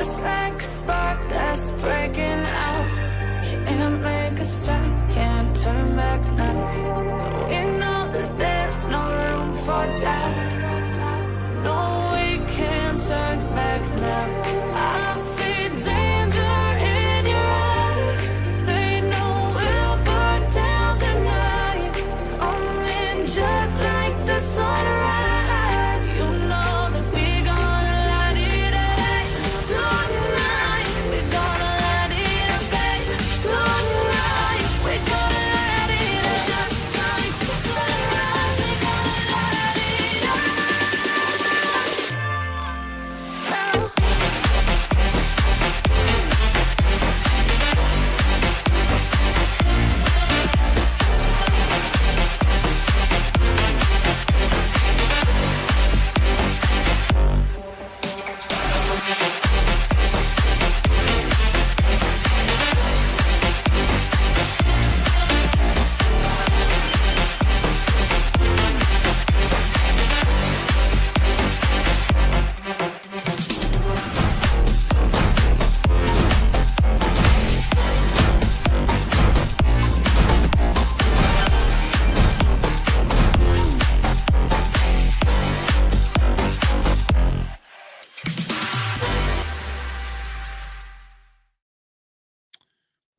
just like a spark that's breaking out. Can't make a stop, can't turn back now. We know that there's no room for doubt. No, we can't turn back now. I see danger in your eyes. They know we'll burn down the night. Only just like the sunrise. You know that we gonna light it up tonight. We gonna light it up tonight. We gonna light it up just like the sunrise. We gonna light it up now.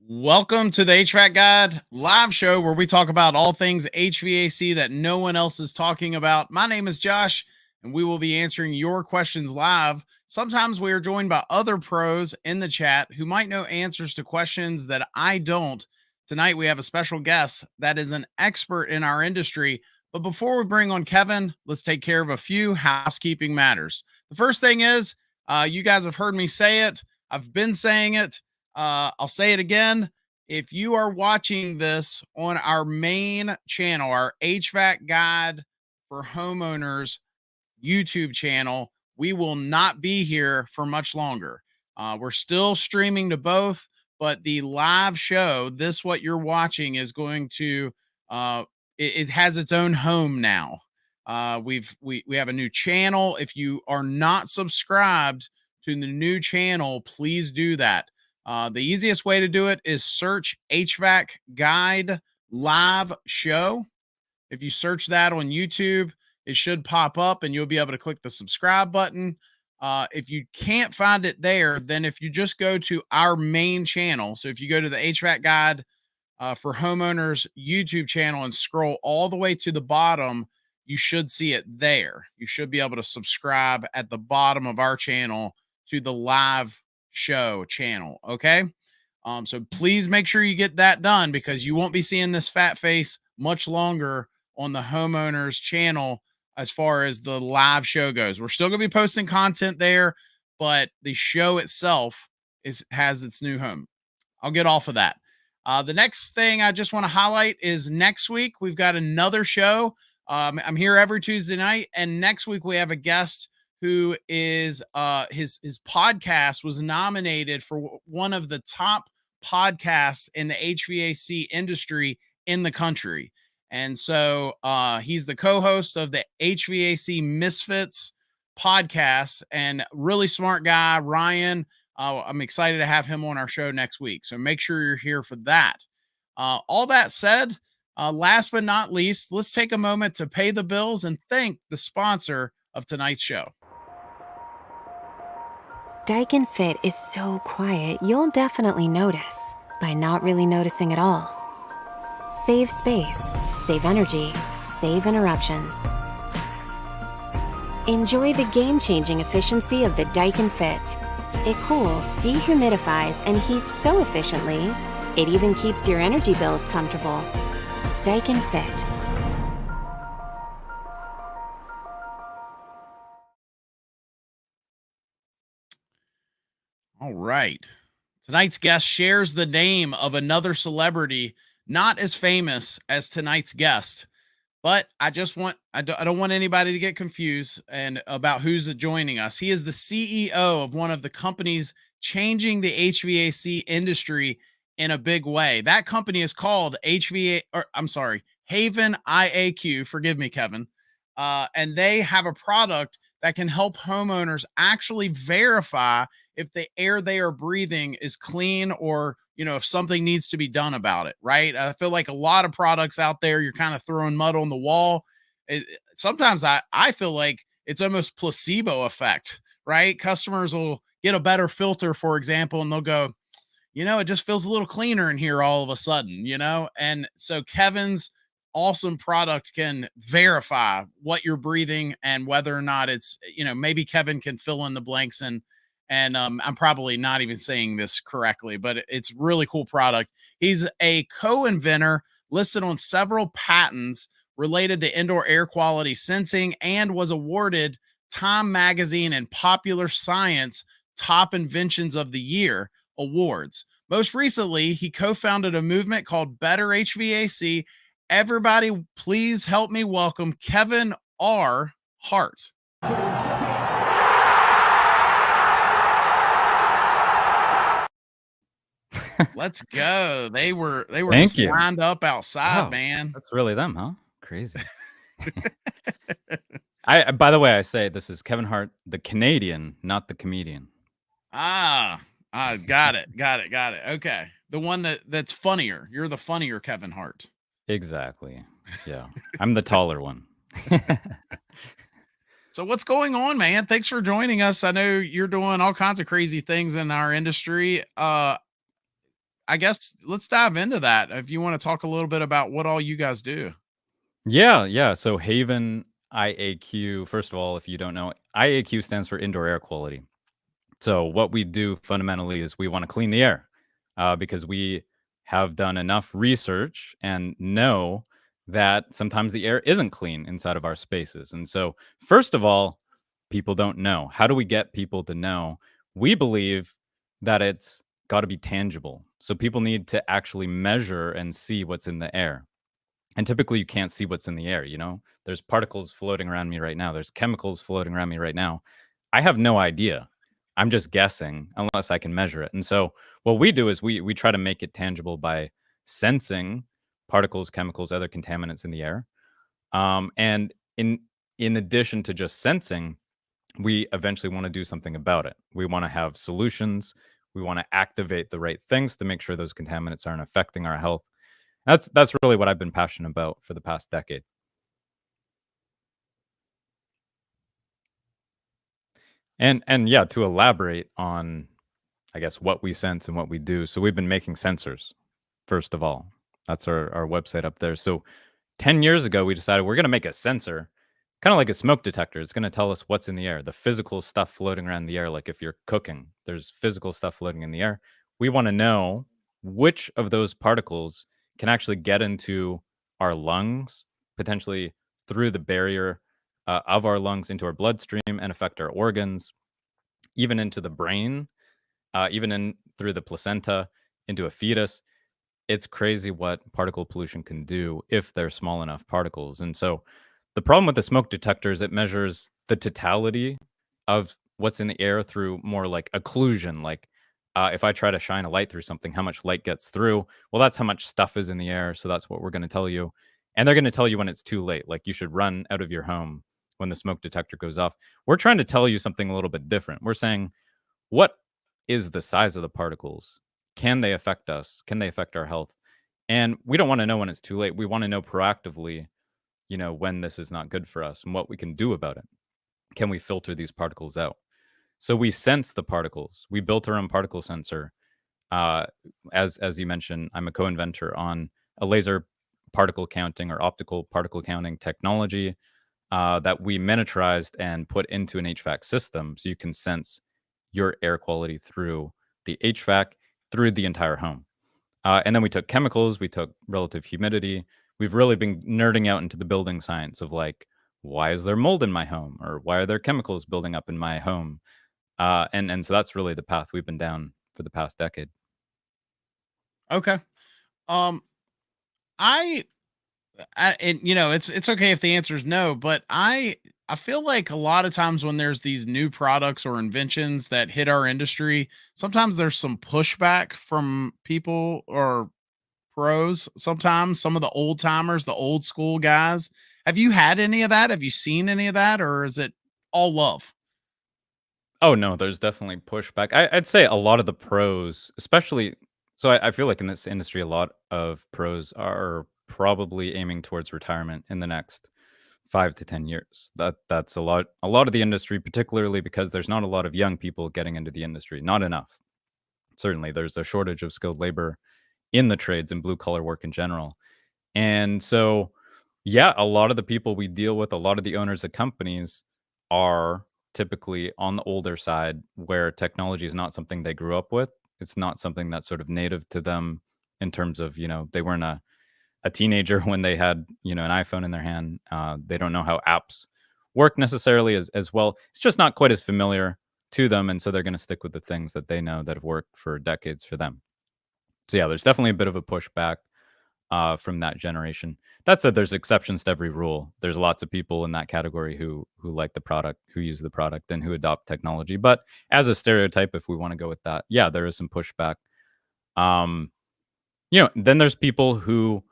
Welcome to the HVAC Guide live show where we talk about all things HVAC that no one else is talking about. My name is Josh, and we will be answering your questions live. Sometimes we are joined by other pros in the chat who might know answers to questions that I don't. Tonight, we have a special guest that is an expert in our industry. But before we bring on Kevin, let's take care of a few housekeeping matters. The first thing is, you guys have heard me say it. I've been saying it. I'll say it again. If you are watching this on our main channel, our HVAC Guide for Homeowners YouTube channel, we will not be here for much longer. We're still streaming to both, but the live show, this what you're watching, is going to it has its own home now. We have a new channel. If you are not subscribed to the new channel, please do that. The easiest way to do it is search HVAC Guide Live Show. If you search that on YouTube, it should pop up and you'll be able to click the subscribe button. If you can't find it there, then if you just go to our main channel, so if you go to the HVAC Guide for Homeowners YouTube channel and scroll all the way to the bottom, you should see it there. You should be able to subscribe at the bottom of our channel to the live show channel. Okay. So please make sure you get that done, because you won't be seeing this fat face much longer on the Homeowners channel as far as the live show goes. We're still going to be posting content there, but the show itself has its new home. I'll get off of that. The next thing I just want to highlight is next week we've got another show. I'm here every Tuesday night, and next week we have a guest who is his podcast was nominated for one of the top podcasts in the HVAC industry in the country. And so he's the co-host of the HVAC Misfits podcast, and really smart guy, Ryan. I'm excited to have him on our show next week. So make sure you're here for that. All that said, last but not least, let's take a moment to pay the bills and thank the sponsor of tonight's show. Daikin Fit is so quiet, you'll definitely notice by not really noticing at all. Save space, save energy, save interruptions. Enjoy the game-changing efficiency of the Daikin Fit. It cools, dehumidifies, and heats so efficiently, it even keeps your energy bills comfortable. Daikin Fit. All right. Tonight's guest shares the name of another celebrity not as famous as tonight's guest, but I don't want anybody to get confused and about who's joining us. He is the CEO of one of the companies changing the HVAC industry in a big way. That company is called Haven IAQ. Forgive me, Kevin. And they have a product that can help homeowners actually verify if the air they are breathing is clean, or, if something needs to be done about it, right? I feel like a lot of products out there, you're kind of throwing mud on the wall. Sometimes I feel like it's almost placebo effect, right? Customers will get a better filter, for example, and they'll go, it just feels a little cleaner in here all of a sudden, And so Kevin's awesome product can verify what you're breathing and whether or not it's, maybe Kevin can fill in the blanks, and I'm probably not even saying this correctly, but it's really cool product. He's a co-inventor listed on several patents related to indoor air quality sensing, and was awarded Time Magazine and Popular Science Top Inventions of the Year awards. Most recently, he co-founded a movement called Better HVAC. Everybody, please help me welcome Kevin R. Hart. Let's go. They were Thank just you. lined up outside, Wow, man. that's really them, huh? Crazy. By the way, I say this is Kevin Hart, the Canadian, not the comedian. Got it. Okay. The one that's funnier. You're the funnier Kevin Hart. Exactly. Yeah. I'm the taller one. So what's going on, man? Thanks for joining us. I know you're doing all kinds of crazy things in our industry. I guess let's dive into that. If you want to talk a little bit about what all you guys do. Yeah. So Haven IAQ, first of all, if you don't know, IAQ stands for indoor air quality. So what we do fundamentally is we want to clean the air, because we have done enough research and know that sometimes the air isn't clean inside of our spaces. And so, first of all, people don't know. How do we get people to know? We believe that it's got to be tangible. So people need to actually measure and see what's in the air. And typically you can't see what's in the air, There's particles floating around me right now. There's chemicals floating around me right now. I have no idea. I'm just guessing unless I can measure it. And so what we do is we try to make it tangible by sensing particles, chemicals, other contaminants in the air. And in addition to just sensing, we eventually want to do something about it. We want to have solutions. We want to activate the right things to make sure those contaminants aren't affecting our health. That's really what I've been passionate about for the past decade. And yeah, to elaborate on, I guess, what we sense and what we do. So we've been making sensors, first of all. That's our website up there. So 10 years ago, we decided we're going to make a sensor, kind of like a smoke detector. It's going to tell us what's in the air, the physical stuff floating around the air. Like if you're cooking, there's physical stuff floating in the air. We want to know which of those particles can actually get into our lungs, potentially through the barrier of our lungs into our bloodstream and affect our organs, even into the brain, even in through the placenta into a fetus. It's crazy what particle pollution can do if they're small enough particles. And so the problem with the smoke detector is it measures the totality of what's in the air through more like occlusion. Like if I try to shine a light through something, how much light gets through? Well, that's how much stuff is in the air. So that's what we're going to tell you. And they're going to tell you when it's too late. Like you should run out of your home when the smoke detector goes off. We're trying to tell you something a little bit different. We're saying, what is the size of the particles? Can they affect us? Can they affect our health? And we don't want to know when it's too late. We want to know proactively, when this is not good for us and what we can do about it. Can we filter these particles out? So we sense the particles. We built our own particle sensor. As you mentioned, I'm a co-inventor on a laser particle counting or optical particle counting technology that we miniaturized and put into an HVAC system, so you can sense your air quality through the HVAC, through the entire home. And then we took chemicals, we took relative humidity. We've really been nerding out into the building science of like, why is there mold in my home? Or why are there chemicals building up in my home? And so that's really the path we've been down for the past decade. Okay. I and it's okay if the answer is no, but I feel like a lot of times when there's these new products or inventions that hit our industry, sometimes there's some pushback from people or pros. Sometimes some of the old timers, the old school guys. Have you had any of that? Have you seen any of that, or is it all love. Oh no, there's definitely pushback. I'd say a lot of the pros, especially, so I feel like in this industry, a lot of pros are probably aiming towards retirement in the next 5 to 10 years. That's a lot of the industry, particularly because there's not a lot of young people getting into the industry. Not enough. Certainly, there's a shortage of skilled labor in the trades and blue collar work in general. And so, yeah, a lot of the people we deal with, a lot of the owners of companies are typically on the older side where technology is not something they grew up with. It's not something that's sort of native to them in terms of, they weren't a teenager when they had, an iPhone in their hand. They don't know how apps work necessarily as well. It's just not quite as familiar to them. And so they're going to stick with the things that they know that have worked for decades for them. So, yeah, there's definitely a bit of a pushback from that generation. That said, there's exceptions to every rule. There's lots of people in that category who like the product, who use the product, and who adopt technology. But as a stereotype, if we want to go with that, yeah, there is some pushback. Um, then there's people who,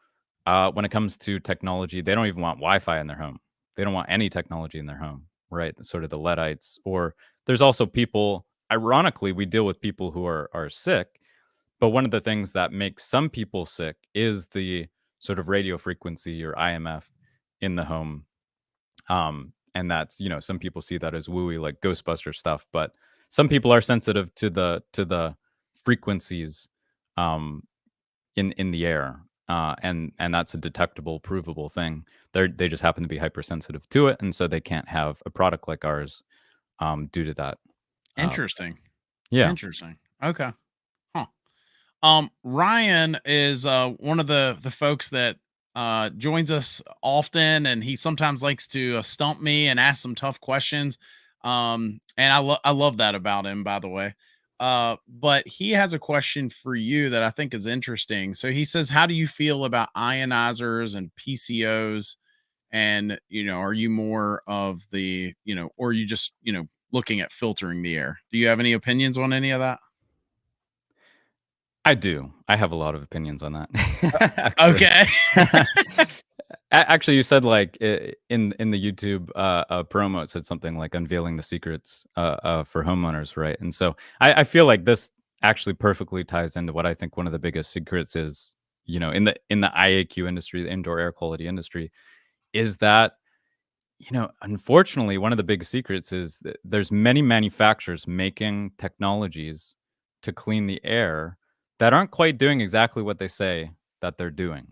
when it comes to technology, they don't even want Wi-Fi in their home. They don't want any technology in their home, right? Sort of the Luddites. Or there's also people. Ironically, we deal with people who are sick. But one of the things that makes some people sick is the sort of radio frequency or IMF in the home. And that's, some people see that as wooey, like Ghostbuster stuff, but some people are sensitive to the frequencies um, in the air. And that's a detectable, provable thing. They just happen to be hypersensitive to it, and so they can't have a product like ours due to that. Interesting. Yeah. Interesting. Okay. Huh. Ryan is one of the folks that joins us often, and he sometimes likes to stump me and ask some tough questions. And I love that about him, by the way. But he has a question for you that I think is interesting. So he says, "How do you feel about ionizers and PCOs? And are you more of the or are you just looking at filtering the air? Do you have any opinions on any of that?" I do. I have a lot of opinions on that, actually. Okay. Actually, you said like in the YouTube promo, it said something like unveiling the secrets for homeowners, right? And so I feel like this actually perfectly ties into what I think one of the biggest secrets is, in the IAQ industry, the indoor air quality industry, is that unfortunately, one of the big secrets is that there's many manufacturers making technologies to clean the air that aren't quite doing exactly what they say that they're doing.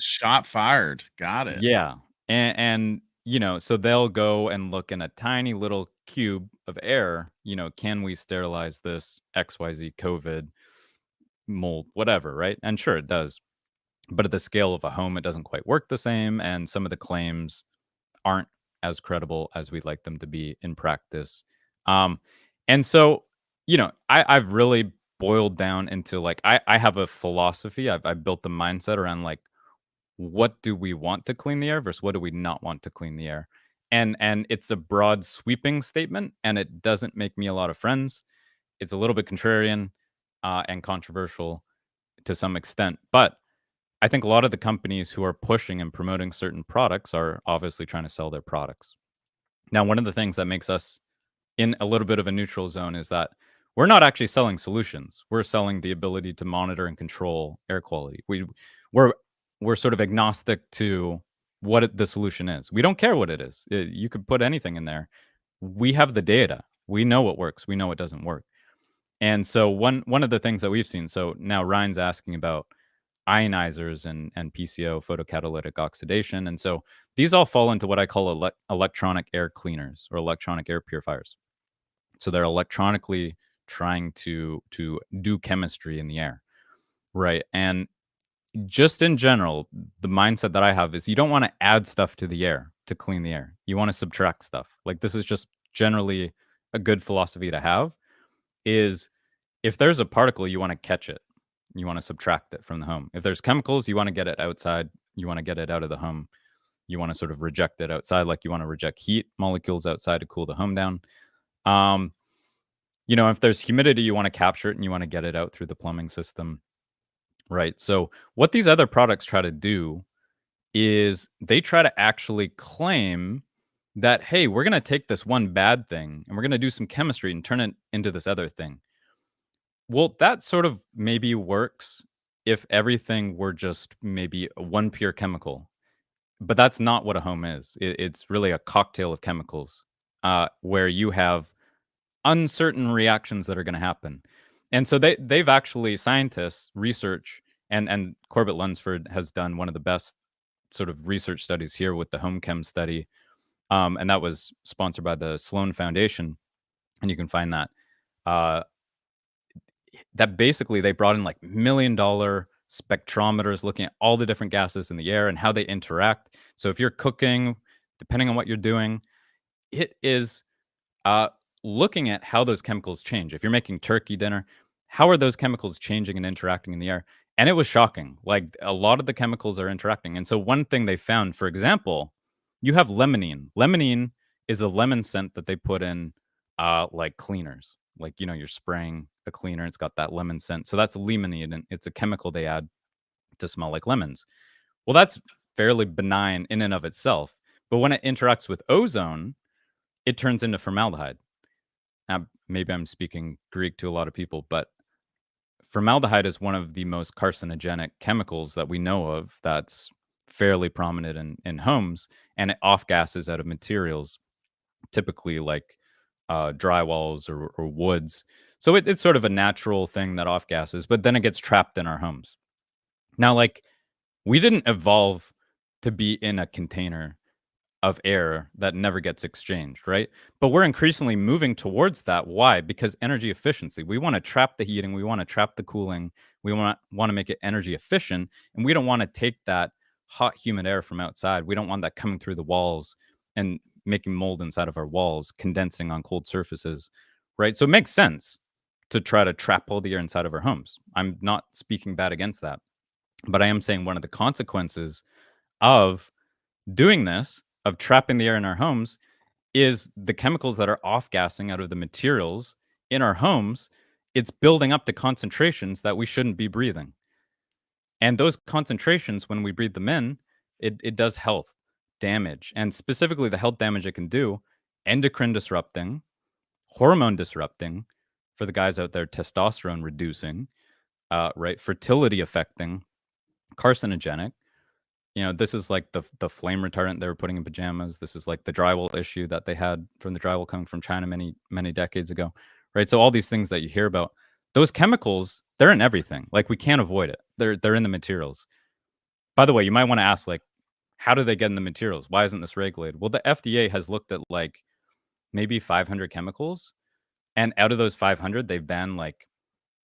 Shot fired. Got it. Yeah. And so they'll go and look in a tiny little cube of air, can we sterilize this XYZ COVID mold, whatever, right? And sure, it does. But at the scale of a home, it doesn't quite work the same. And some of the claims aren't as credible as we'd like them to be in practice. Um, and so, I've really boiled down into like, I have a philosophy. I've built the mindset around like, what do we want to clean the air versus what do we not want to clean the air? And it's a broad sweeping statement, and it doesn't make me a lot of friends. It's a little bit contrarian and controversial to some extent, but I think a lot of the companies who are pushing and promoting certain products are obviously trying to sell their products. Now, one of the things that makes us in a little bit of a neutral zone is that we're not actually selling solutions. We're selling the ability to monitor and control air quality. We're sort of agnostic to what the solution is. We don't care what it is. You could put anything in there. We have the data. We know what works. We know what doesn't work. And so one of the things that we've seen. So now Ryan's asking about ionizers and PCO, photocatalytic oxidation. And so these all fall into what I call electronic air cleaners or electronic air purifiers. So they're electronically trying to do chemistry in the air, right? And just in general, the mindset that I have is you don't want to add stuff to the air to clean the air. You want to subtract stuff. Like this is just generally a good philosophy to have is if there's a particle, you want to catch it. You want to subtract it from the home. If there's chemicals, you want to get it outside. You want to get it out of the home. You want to sort of reject it outside, like you want to reject heat molecules outside to cool the home down. If there's humidity, you want to capture it and you want to get it out through the plumbing system. Right. So what these other products try to do is they try to actually claim that, hey, we're going to take this one bad thing and we're going to do some chemistry and turn it into this other thing. Well, that sort of maybe works if everything were just maybe one pure chemical, but that's not what a home is. It's really a cocktail of chemicals where you have uncertain reactions that are going to happen. And so they've actually, scientists, research, and Corbett Lunsford has done one of the best sort of research studies here with the home chem study. And that was sponsored by the Sloan Foundation. And you can find that. That basically they brought in like $1 million spectrometers looking at all the different gases in the air and how they interact. So if you're cooking, depending on what you're doing, it is looking at how those chemicals change. If you're making turkey dinner, how are those chemicals changing and interacting in the air? And it was shocking. Like a lot of the chemicals are interacting. And so one thing they found, for example, you have limonene. Limonene is a lemon scent that they put in like cleaners. Like, you're spraying a cleaner, it's got that lemon scent. So that's limonene, and it's a chemical they add to smell like lemons. Well, that's fairly benign in and of itself. But when it interacts with ozone, it turns into formaldehyde. Now, maybe I'm speaking Greek to a lot of people, but formaldehyde is one of the most carcinogenic chemicals that we know of that's fairly prominent in homes, and it off gases out of materials, typically like drywalls or woods. So it's sort of a natural thing that off gases, but then it gets trapped in our homes. Now, like, we didn't evolve to be in a container of air that never gets exchanged, right? But we're increasingly moving towards that. Why? Because energy efficiency. We want to trap the heating, we want to trap the cooling, we want to make it energy efficient, and we don't want to take that hot, humid air from outside. We don't want that coming through the walls and making mold inside of our walls, condensing on cold surfaces, right? So it makes sense to try to trap all the air inside of our homes. I'm not speaking bad against that, but I am saying one of the consequences of doing this, of trapping the air in our homes, is the chemicals that are off-gassing out of the materials in our homes. It's building up to concentrations that we shouldn't be breathing. And those concentrations, when we breathe them in, it does health damage. And specifically the health damage it can do, endocrine disrupting, hormone disrupting, for the guys out there, testosterone reducing, right? Fertility affecting, carcinogenic. This is like the flame retardant they were putting in pajamas. This is like the drywall issue that they had from the drywall coming from China many, many decades ago, right? So all these things that you hear about, those chemicals, they're in everything. Like, we can't avoid it. They're in the materials. By the way, you might want to ask, like, how do they get in the materials? Why isn't this regulated? Well, the FDA has looked at like maybe 500 chemicals, and out of those 500, they've banned like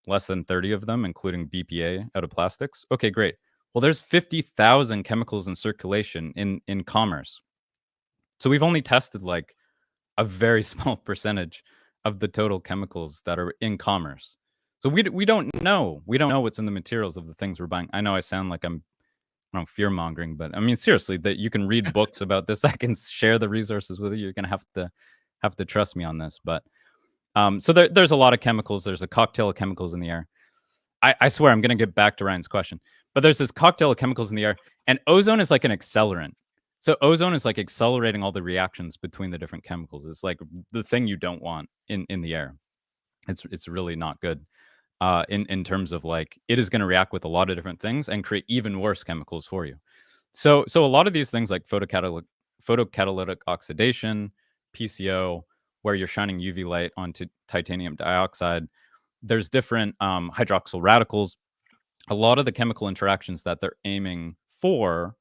less than 30 of them, including BPA out of plastics. Okay, great. Well, there's 50,000 chemicals in circulation in commerce. So we've only tested like a very small percentage of the total chemicals that are in commerce. So we don't know. We don't know what's in the materials of the things we're buying. I know I sound like I'm fear mongering, but I mean, seriously, that you can read books about this. I can share the resources with you. You're gonna have to trust me on this. But so there's a lot of chemicals. There's a cocktail of chemicals in the air. I swear I'm gonna get back to Ryan's question. But there's this cocktail of chemicals in the air, and ozone is like an accelerant. So ozone is like accelerating all the reactions between the different chemicals. It's like the thing you don't want in the air. It's really not good. In terms of like, it is going to react with a lot of different things and create even worse chemicals for you. So a lot of these things like photocatalytic oxidation, PCO, where you're shining UV light onto titanium dioxide, there's different hydroxyl radicals. A lot of the chemical interactions that they're aiming for,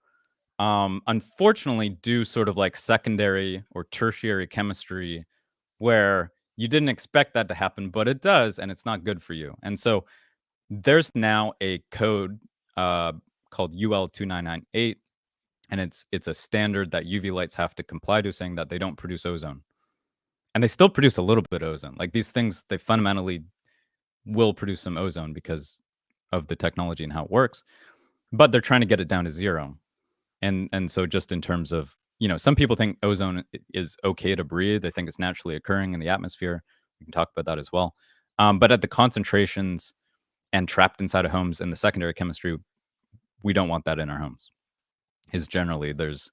unfortunately, do sort of like secondary or tertiary chemistry where you didn't expect that to happen, but it does, and it's not good for you. And so there's now a code called UL2998, and it's a standard that UV lights have to comply to, saying that they don't produce ozone. And they still produce a little bit of ozone. Like, these things, they fundamentally will produce some ozone because of the technology and how it works, but they're trying to get it down to zero. And so just in terms of, some people think ozone is okay to breathe. They think it's naturally occurring in the atmosphere. We can talk about that as well. But at the concentrations and trapped inside of homes and the secondary chemistry, we don't want that in our homes. Is generally there's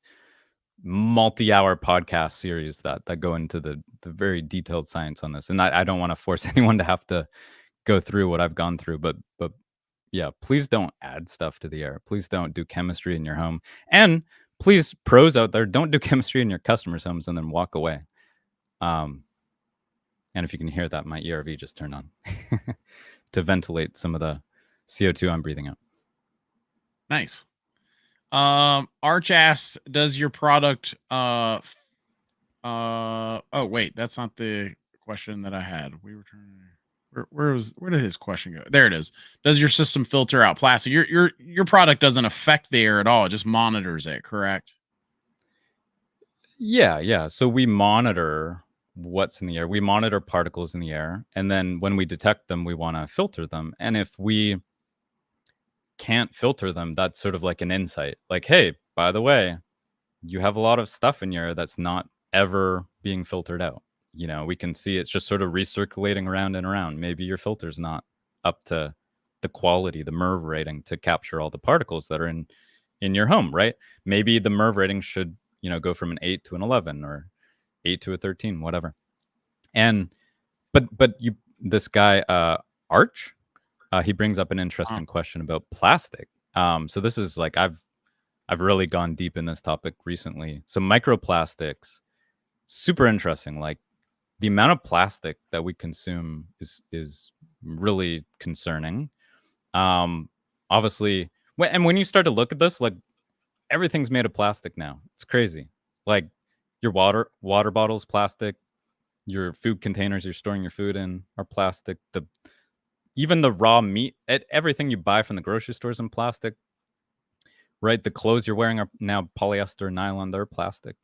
multi-hour podcast series that go into the very detailed science on this. And I don't want to force anyone to have to go through what I've gone through, but yeah, please don't add stuff to the air. Please don't do chemistry in your home. And please, pros out there, don't do chemistry in your customers' homes and then walk away. And if you can hear that, my ERV just turned on to ventilate some of the CO2 I'm breathing out. Nice. Arch asks, does your product oh wait, that's not the question that I had. We were trying to where did his question go? There it is. Does your system filter out plastic? Your product doesn't affect the air at all, it just monitors it, correct? Yeah. So we monitor what's in the air. We monitor particles in the air, and then when we detect them, we want to filter them. And if we can't filter them, that's sort of like an insight. Like, hey, by the way, you have a lot of stuff in your air that's not ever being filtered out. We can see it's just sort of recirculating around and around. Maybe your filter's not up to the quality, the MERV rating to capture all the particles that are in your home, right? Maybe the MERV rating should, go from an 8 to an 11 or 8 to a 13, whatever. And but this guy Arch, he brings up an interesting question about plastic. So this is like I've really gone deep in this topic recently. So microplastics, super interesting. Like the amount of plastic that we consume is really concerning. Obviously, when you start to look at this, like everything's made of plastic now. It's crazy. Like your water bottles, plastic. Your food containers you're storing your food in are plastic. Even the raw meat, everything you buy from the grocery stores in plastic, right? The clothes you're wearing are now polyester, nylon, they're plastic.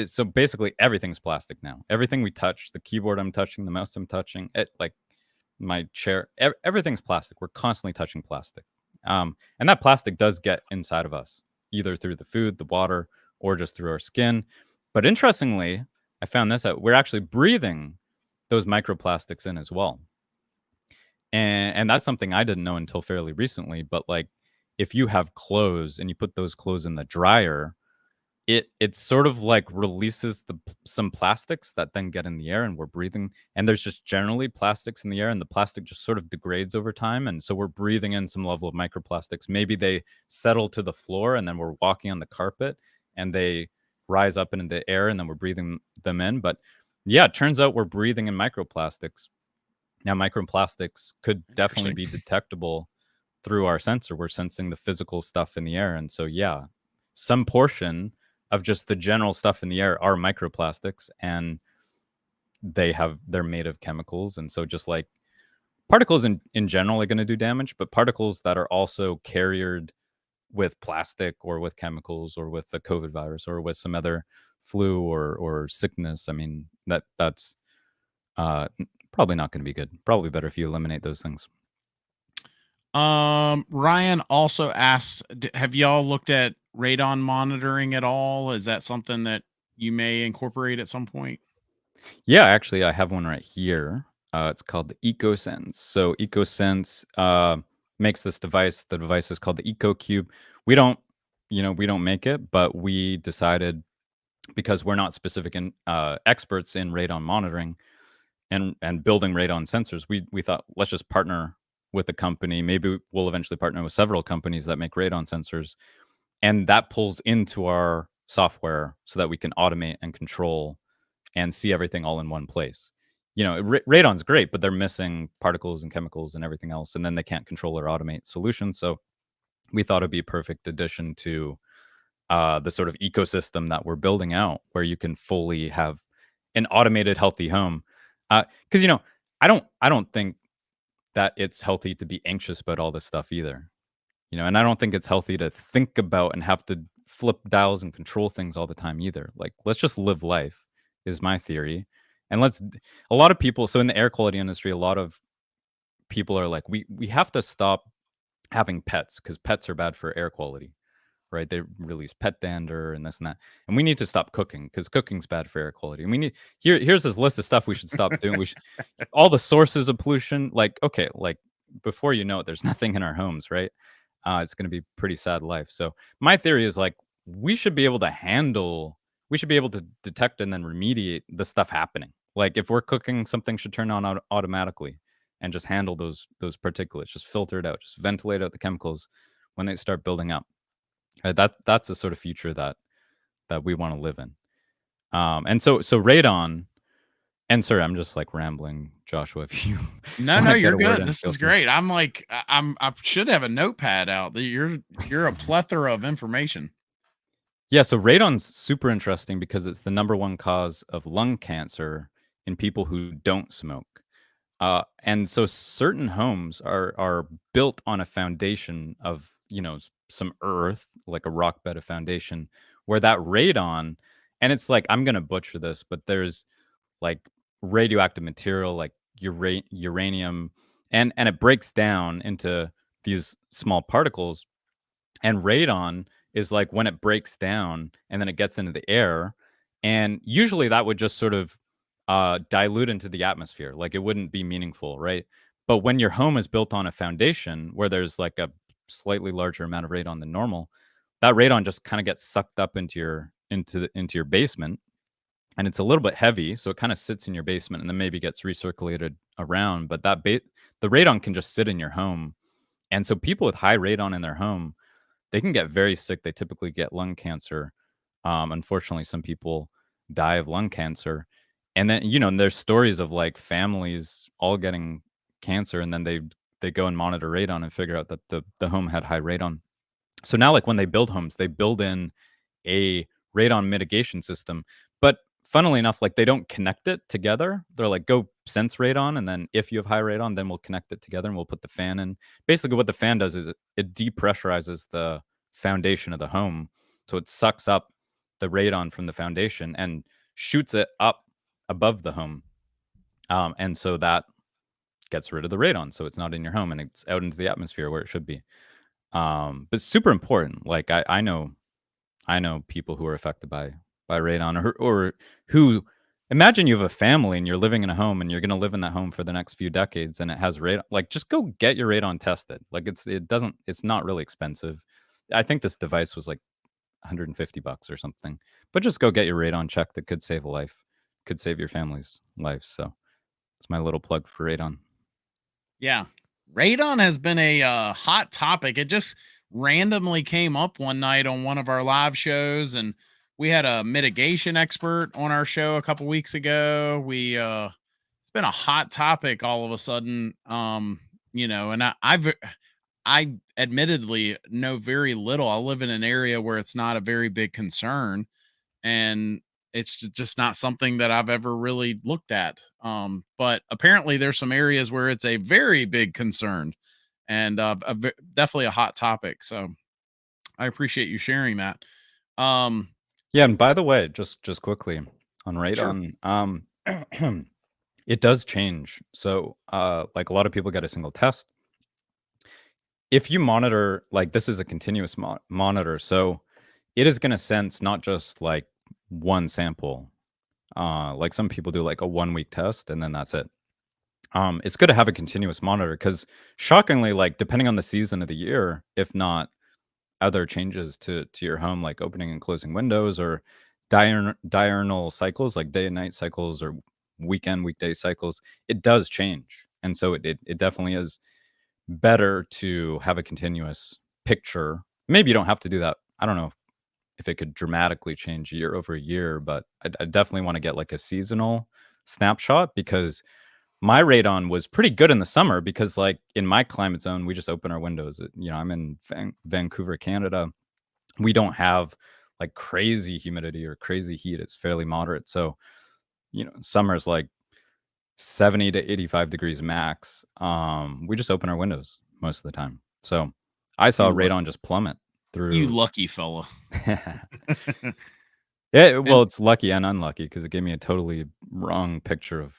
So basically everything's plastic now. Everything we touch, the keyboard I'm touching, the mouse I'm touching, like my chair, everything's plastic. We're constantly touching plastic. And that plastic does get inside of us, either through the food, the water, or just through our skin. But interestingly, I found this out. We're actually breathing those microplastics in as well. And that's something I didn't know until fairly recently. But like, if you have clothes and you put those clothes in the dryer, it sort of like releases some plastics that then get in the air, and we're breathing. And there's just generally plastics in the air, and the plastic just sort of degrades over time. And so we're breathing in some level of microplastics. Maybe they settle to the floor, and then we're walking on the carpet, and they rise up into the air, and then we're breathing them in. But yeah, it turns out we're breathing in microplastics. Now, microplastics could definitely be detectable through our sensor. We're sensing the physical stuff in the air. And so, yeah, some portion of just the general stuff in the air are microplastics, and they're made of chemicals. And so just like particles in general are going to do damage, but particles that are also carried with plastic or with chemicals or with the COVID virus or with some other flu or sickness, I mean, that's probably not going to be good. Probably better if you eliminate those things. Ryan also asks, have y'all looked at radon monitoring at all? Is that something that you may incorporate at some point? Yeah, actually, I have one right here. It's called the EcoSense. So EcoSense makes this device. The device is called the EcoCube. We don't make it, but we decided, because we're not specific experts in radon monitoring and building radon sensors, we thought, let's just partner with a company. Maybe we'll eventually partner with several companies that make radon sensors, and that pulls into our software so that we can automate and control and see everything all in one place. Radon's great, but they're missing particles and chemicals and everything else, and then they can't control or automate solutions. So we thought it'd be a perfect addition to the sort of ecosystem that we're building out, where you can fully have an automated, healthy home. Because I don't think that it's healthy to be anxious about all this stuff either. And I don't think it's healthy to think about and have to flip dials and control things all the time either. Like, let's just live life, is my theory. And a lot of people, so in the air quality industry, a lot of people are like, we have to stop having pets because pets are bad for air quality, right? They release pet dander and this and that. And we need to stop cooking because cooking's bad for air quality. And we need, here's this list of stuff we should stop doing. All the sources of pollution, like, okay, like before you know it, there's nothing in our homes, right? It's going to be pretty sad life. So my theory is like, we should be able to detect and then remediate the stuff happening. Like if we're cooking, something should turn on automatically and just handle those particulates, just filter it out, just ventilate out the chemicals when they start building up. That's the sort of future that we want to live in. And so radon. And sorry, I'm just like rambling, Joshua. If you No, get you're a word good. in, This feel is free. great. I'm like, I should have a notepad out. You're a plethora of information. Yeah, so radon's super interesting because it's the number one cause of lung cancer in people who don't smoke. And so certain homes are built on a foundation of, some earth, like a rock bed of foundation, where that radon, and it's like, I'm gonna butcher this, but there's like radioactive material like uranium, and it breaks down into these small particles, and radon is like when it breaks down and then it gets into the air, and usually that would just sort of dilute into the atmosphere, like it wouldn't be meaningful, right? But when your home is built on a foundation where there's like a slightly larger amount of radon than normal, that radon just kind of gets sucked up into your basement, and it's a little bit heavy, so it kind of sits in your basement and then maybe gets recirculated around. But the radon can just sit in your home, and so people with high radon in their home, they can get very sick. They typically get lung cancer. Unfortunately, some people die of lung cancer, and then there's stories of like families all getting cancer, and then they go and monitor radon and figure out that the home had high radon. So now, like when they build homes, they build in a radon mitigation system. But funnily enough, like they don't connect it together. They're like, go sense radon, and then if you have high radon, then we'll connect it together and we'll put the fan in. Basically, what the fan does is it depressurizes the foundation of the home. So it sucks up the radon from the foundation and shoots it up above the home. And so that gets rid of the radon. So it's not in your home and it's out into the atmosphere where it should be. But super important. Like I know people who are affected by radon, or who, imagine you have a family and you're living in a home and you're going to live in that home for the next few decades and it has radon. Like just go get your radon tested. Like it's not really expensive. I think this device was like $150 or something, but just go get your radon checked. That could save a life, could save your family's life. So it's my little plug for radon. Yeah. Radon has been a hot topic. It just randomly came up one night on one of our live shows, and we had a mitigation expert on our show a couple weeks ago. It's been a hot topic all of a sudden. And I admittedly know very little. I live in an area where it's not a very big concern, and it's just not something that I've ever really looked at. But apparently there's some areas where it's a very big concern, and definitely a hot topic. So I appreciate you sharing that. Yeah, and by the way, just quickly on Sure. radon, it does change. So, like a lot of people get a single test. If you monitor, like this is a continuous monitor, so it is going to sense not just like one sample. Like some people do like a 1 week test and then that's it. It's good to have a continuous monitor because shockingly, like depending on the season of the year, if not other changes to your home, like opening and closing windows or diurnal cycles, like day and night cycles or weekday cycles, it does change. And so it definitely is better to have a continuous picture. Maybe you don't have to do that. I don't know if it could dramatically change year over year, but I definitely want to get like a seasonal snapshot, because my radon was pretty good in the summer because like in my climate zone, we just open our windows. I'm in Vancouver, Canada. We don't have like crazy humidity or crazy heat. It's fairly moderate. So, summer's like 70 to 85 degrees max. We just open our windows most of the time. So I saw radon just plummet through. You lucky fella. Yeah, well, it's lucky and unlucky because it gave me a totally wrong picture of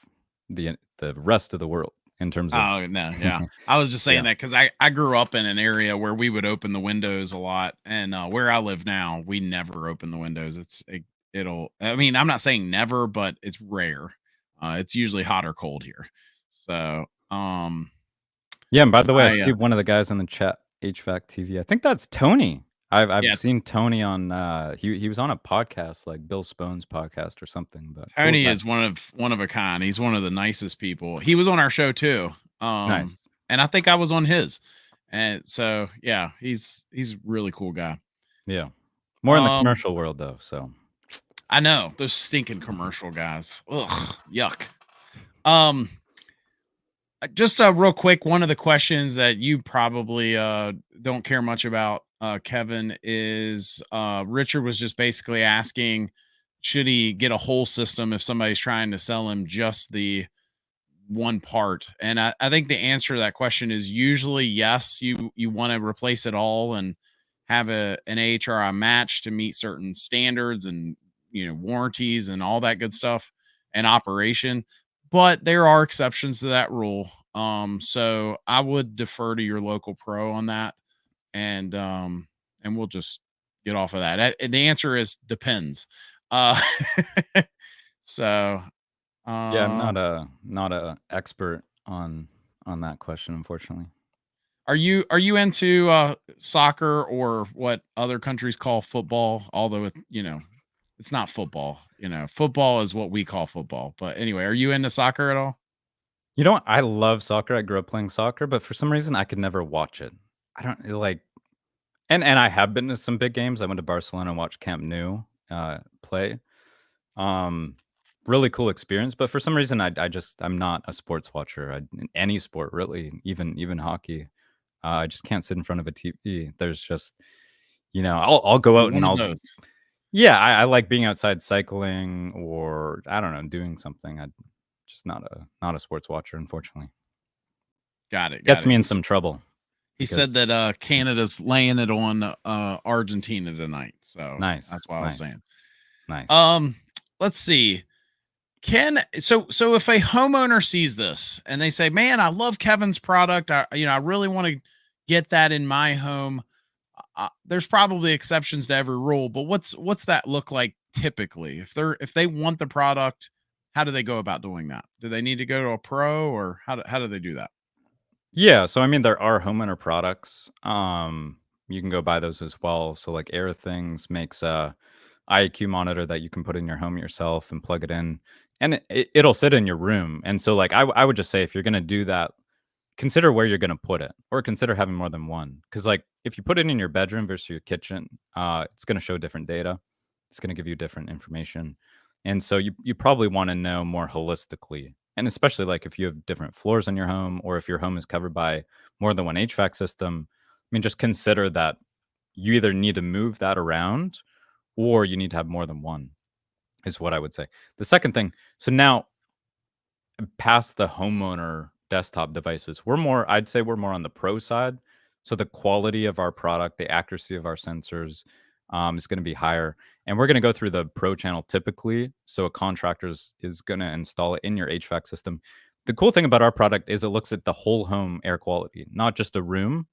the rest of the world in terms of. Oh no, yeah. I was just saying Yeah. that because I grew up in an area where we would open the windows a lot, and where I live now, we never open the windows. I mean, I'm not saying never, but it's rare. It's usually hot or cold here. So, Yeah, and by the way, I see I one of the guys in the chat, HVAC TV. I think that's Tony. I've Yeah, seen Tony on he was on a podcast like Bill Spone's podcast or something, but cool Tony guy. is one of a kind. He's one of the nicest people. He was on our show too. Nice. And I think I was on his. And so yeah, he's a really cool guy. Yeah. More in the Um, commercial world though, so I know those stinking commercial guys. Ugh, yuck. Um, just real quick, one of the questions that you probably don't care much about, Kevin, is Richard was just basically asking, should he get a whole system if somebody's trying to sell him just the one part? And I think the answer to that question is usually yes. You want to replace it all and have an AHRI match to meet certain standards and warranties and all that good stuff and operation. But there are exceptions to that rule. So I would defer to your local pro on that, and we'll just get off of that. The answer is depends. Uh, so yeah, I'm uh, not a expert on that question, unfortunately. are you into soccer or what other countries call football? Although it's not football. Football is what we call football. But anyway, are you into soccer at all? You know what? I love soccer. I grew up playing soccer, but for some reason I could never watch it. I don't like and I have been to some big games. I went to Barcelona and watched Camp Nou play. Um, really cool experience, but for some reason I'm not a sports watcher. In any sport really, even hockey. I just can't sit in front of a TV. There's just I'll go You're out and one of I'll those. yeah, I like being outside cycling or I don't know, doing something. I just not a sports watcher, unfortunately. Got it. Got Gets it. me in some trouble He said because that Canada's laying it on Argentina tonight. So nice, that's what I was nice, saying. nice. Let's see. So if a homeowner sees this and they say, "Man, I love Kevin's product. I really want to get that in my home." There's probably exceptions to every rule, but what's that look like typically? If they want the product, how do they go about doing that? Do they need to go to a pro, or how do they do that? Yeah, so I mean there are homeowner products. You can go buy those as well. So like Air Things makes a IAQ monitor that you can put in your home yourself and plug it in, and it'll sit in your room. And so like I would just say if you're gonna do that, consider where you're gonna put it, or consider having more than one. Because like if you put it in your bedroom versus your kitchen, it's gonna show different data. It's gonna give you different information, and so you probably want to know more holistically. And especially like if you have different floors in your home, or if your home is covered by more than one HVAC system, I mean, just consider that you either need to move that around or you need to have more than one, is what I would say. The second thing, so now past the homeowner desktop devices, I'd say we're more on the pro side. So the quality of our product, the accuracy of our sensors is going to be higher. And we're going to go through the pro channel typically. So a contractor is going to install it in your HVAC system. The cool thing about our product is it looks at the whole home air quality, not just a room,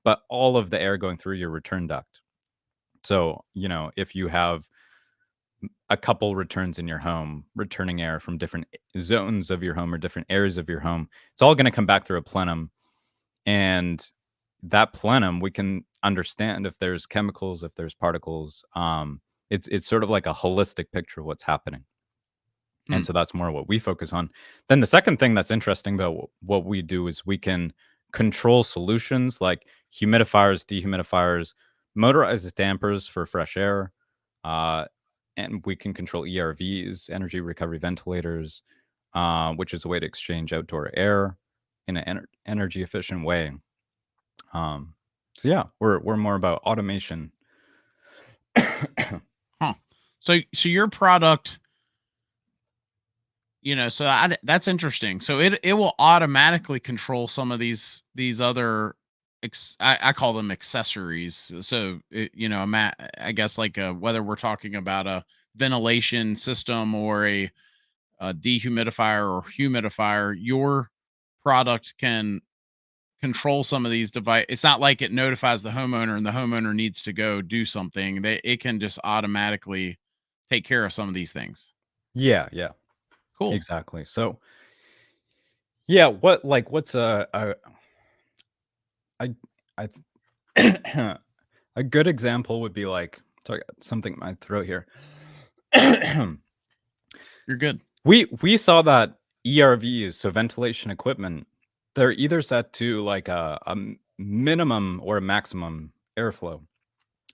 but all of the air going through your return duct. So, if you have a couple returns in your home, returning air from different zones of your home or different areas of your home, it's all going to come back through a plenum. And that plenum, we can understand if there's chemicals, if there's particles. It's sort of like a holistic picture of what's happening. Hmm. And so that's more what we focus on. Then the second thing that's interesting about what we do is we can control solutions like humidifiers, dehumidifiers, motorized dampers for fresh air, and we can control ERVs, energy recovery ventilators, which is a way to exchange outdoor air in an energy efficient way. So yeah, we're more about automation. Huh. So your product, that's interesting. So it will automatically control some of these other I call them accessories. So I guess like whether we're talking about a ventilation system or a dehumidifier or humidifier, your product can control some of these device. It's not like it notifies the homeowner and the homeowner needs to go do something. It can just automatically take care of some of these things. Yeah, Cool. exactly. So yeah, what's I I A good example would be like, sorry, something in my throat here. You're good. We saw that ERVs, so ventilation equipment, they're either set to like a minimum or a maximum airflow,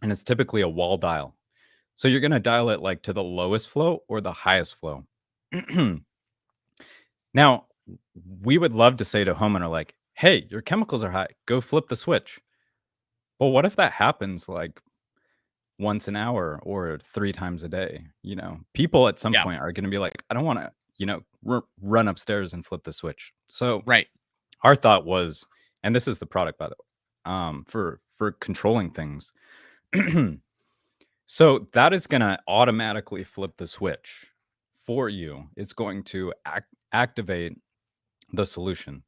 and it's typically a wall dial. So you're going to dial it like to the lowest flow or the highest flow. Now, we would love to say to a homeowner like, "Hey, your chemicals are high. Go flip the switch." Well, what if that happens like once an hour or 3 times a day? People at some Yeah. point are going to be like, "I don't want to, run upstairs and flip the switch." So Right. our thought was, and this is the product by the way, for controlling things. So that is going to automatically flip the switch for you. It's going to activate the solution.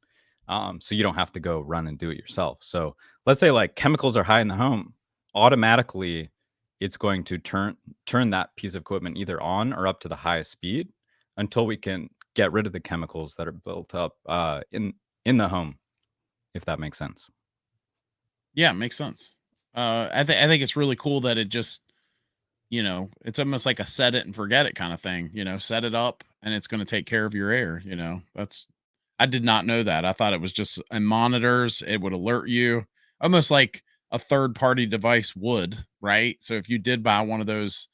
So you don't have to go run and do it yourself. So let's say like chemicals are high in the home, automatically it's going to turn that piece of equipment either on or up to the highest speed until we can get rid of the chemicals that are built up in the home, if that makes sense. Yeah, makes sense. I think it's really cool that it just, it's almost like a set it and forget it kind of thing. Set it up and it's going to take care of your air. I did not know that. I thought it was just in monitors. It would alert you, almost like a third party device would, right? So if you did buy one of those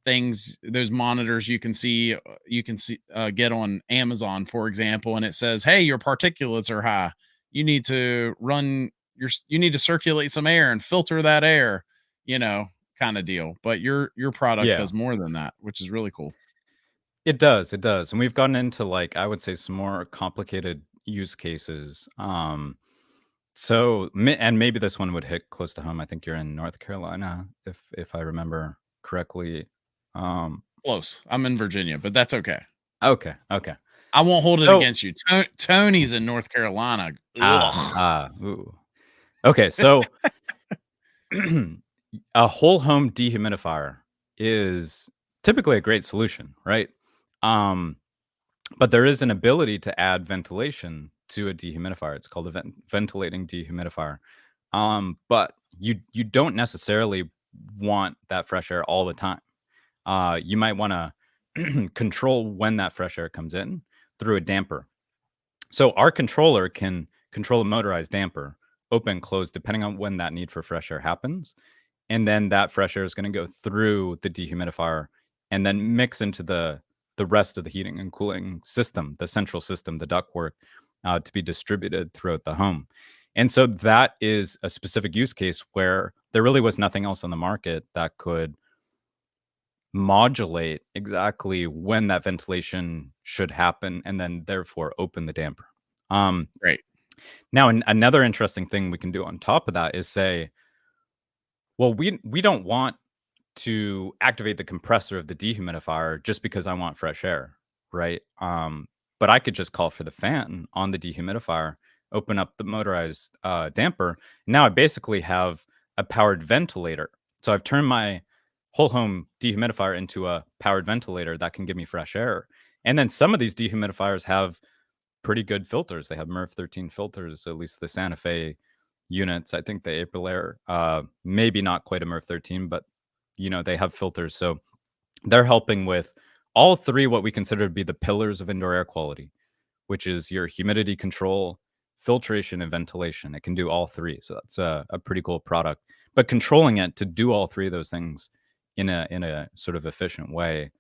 things, those monitors you can see get on Amazon, for example, and it says, "Hey, your particulates are high. You need to you need to circulate some air and filter that air," kind of deal. But your product Yeah, does more than that, which is really cool. it does. It does. And we've gotten into like, I would say some more complicated use cases. And maybe this one would hit close to home. I think you're in North Carolina, if I remember correctly. Um, Close. I'm in Virginia, but that's okay. okay, okay. I won't hold it So against you. Tony's in North Carolina. Ugh. ooh. Okay, so a whole home dehumidifier is typically a great solution, right? Um, but there is an ability to add ventilation to a dehumidifier. It's called a ventilating dehumidifier. But you don't necessarily want that fresh air all the time. You might want to control when that fresh air comes in through a damper. So our controller can control a motorized damper, open, close, depending on when that need for fresh air happens. And then that fresh air is going to go through the dehumidifier and then mix into the rest of the heating and cooling system, the central system, the ductwork, to be distributed throughout the home. And so that is a specific use case where there really was nothing else on the market that could modulate exactly when that ventilation should happen and then therefore open the damper. Great. Now, another interesting thing we can do on top of that is say, well, we don't want to activate the compressor of the dehumidifier just because I want fresh air, right? But I could just call for the fan on the dehumidifier, open up the motorized damper. Now I basically have a powered ventilator. So I've turned my whole home dehumidifier into a powered ventilator that can give me fresh air. And then some of these dehumidifiers have pretty good filters. They have MERV 13 filters, at least the Santa Fe units. I think the April Air, maybe not quite a MERV 13, but they have filters. So they're helping with all three, what we consider to be the pillars of indoor air quality, which is your humidity control, filtration, and ventilation. It can do all three. So that's a pretty cool product. But controlling it to do all three of those things in a sort of efficient way,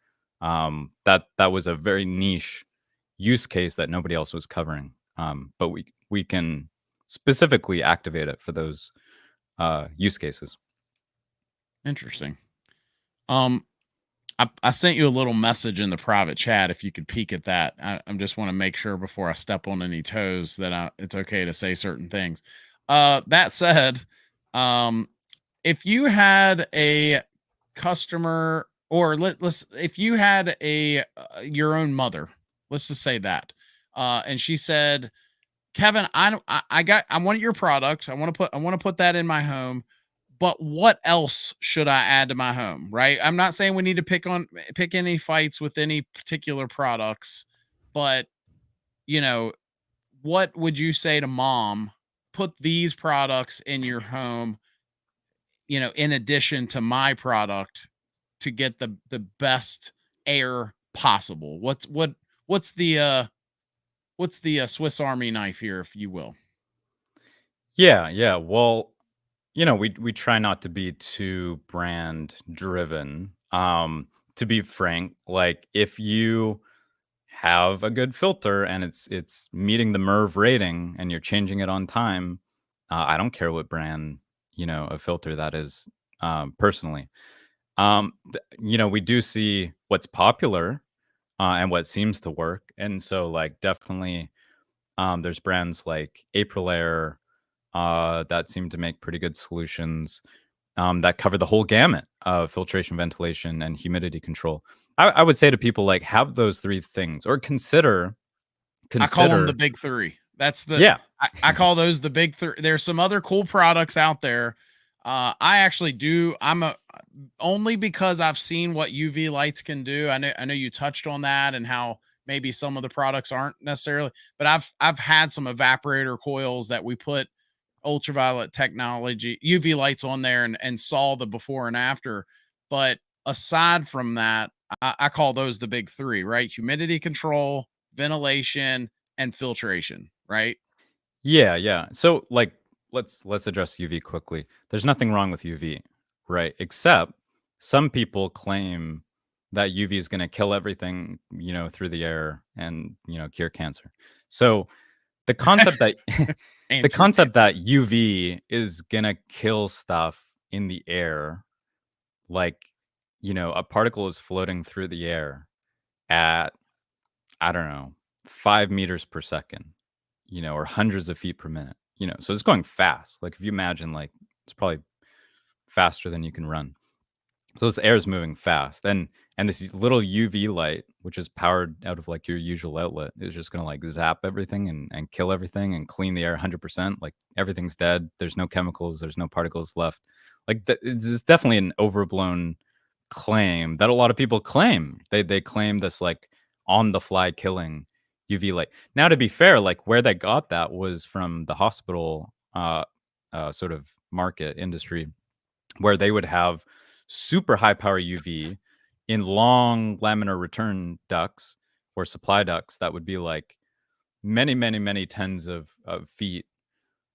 that was a very niche use case that nobody else was covering. But we can specifically activate it for those use cases. Interesting. I sent you a little message in the private chat. If you could peek at that, I just want to make sure before I step on any toes that it's okay to say certain things. That said, if you had a customer, or if you had your own mother, let's just say that, and she said, "Kevin, I want your product. I want to put that in my home, but what else should I add to my home?" Right? I'm not saying we need to pick any fights with any particular products, but what would you say to mom? Put these products in your home. in addition to my product to get the best air possible? What's the Swiss Army knife here, if you will? Yeah, yeah. Well, we try not to be too brand driven. To be frank, like if you have a good filter and it's meeting the MERV rating and you're changing it on time, I don't care what brand, of filter that is, personally. We do see what's popular, and what seems to work. And so like definitely there's brands like April Air that seem to make pretty good solutions that cover the whole gamut of filtration, ventilation, and humidity control. I would say to people like have those three things or consider I call them the consider big three. That's the yeah. I call those the big three. There's some other cool products out there. I actually do. Only because I've seen what UV lights can do. I know you touched on that and how maybe some of the products aren't necessarily, but I've had some evaporator coils that we put ultraviolet technology UV lights on there and saw the before and after. But aside from that, I call those the big three, right? Humidity control, ventilation, and filtration, right? Yeah, yeah. So like let's address UV quickly. There's nothing wrong with UV, right? Except some people claim that UV is going to kill everything, through the air and, cure cancer. So the concept that And the concept that UV is going to kill stuff in the air, like, a particle is floating through the air at, I don't know, 5 meters per second, or hundreds of feet per minute, so it's going fast. Like if you imagine, like it's probably faster than you can run. So this air is moving fast, and this little UV light, which is powered out of like your usual outlet, is just gonna like zap everything and kill everything and clean the air 100%. Like everything's dead. There's no chemicals. There's no particles left. Like it's definitely an overblown claim that a lot of people claim. They claim this like on the fly killing UV light. Now, to be fair, like where they got that was from the hospital sort of market industry, where they would have super high power UV in long laminar return ducts or supply ducts that would be like many, many, many tens of feet,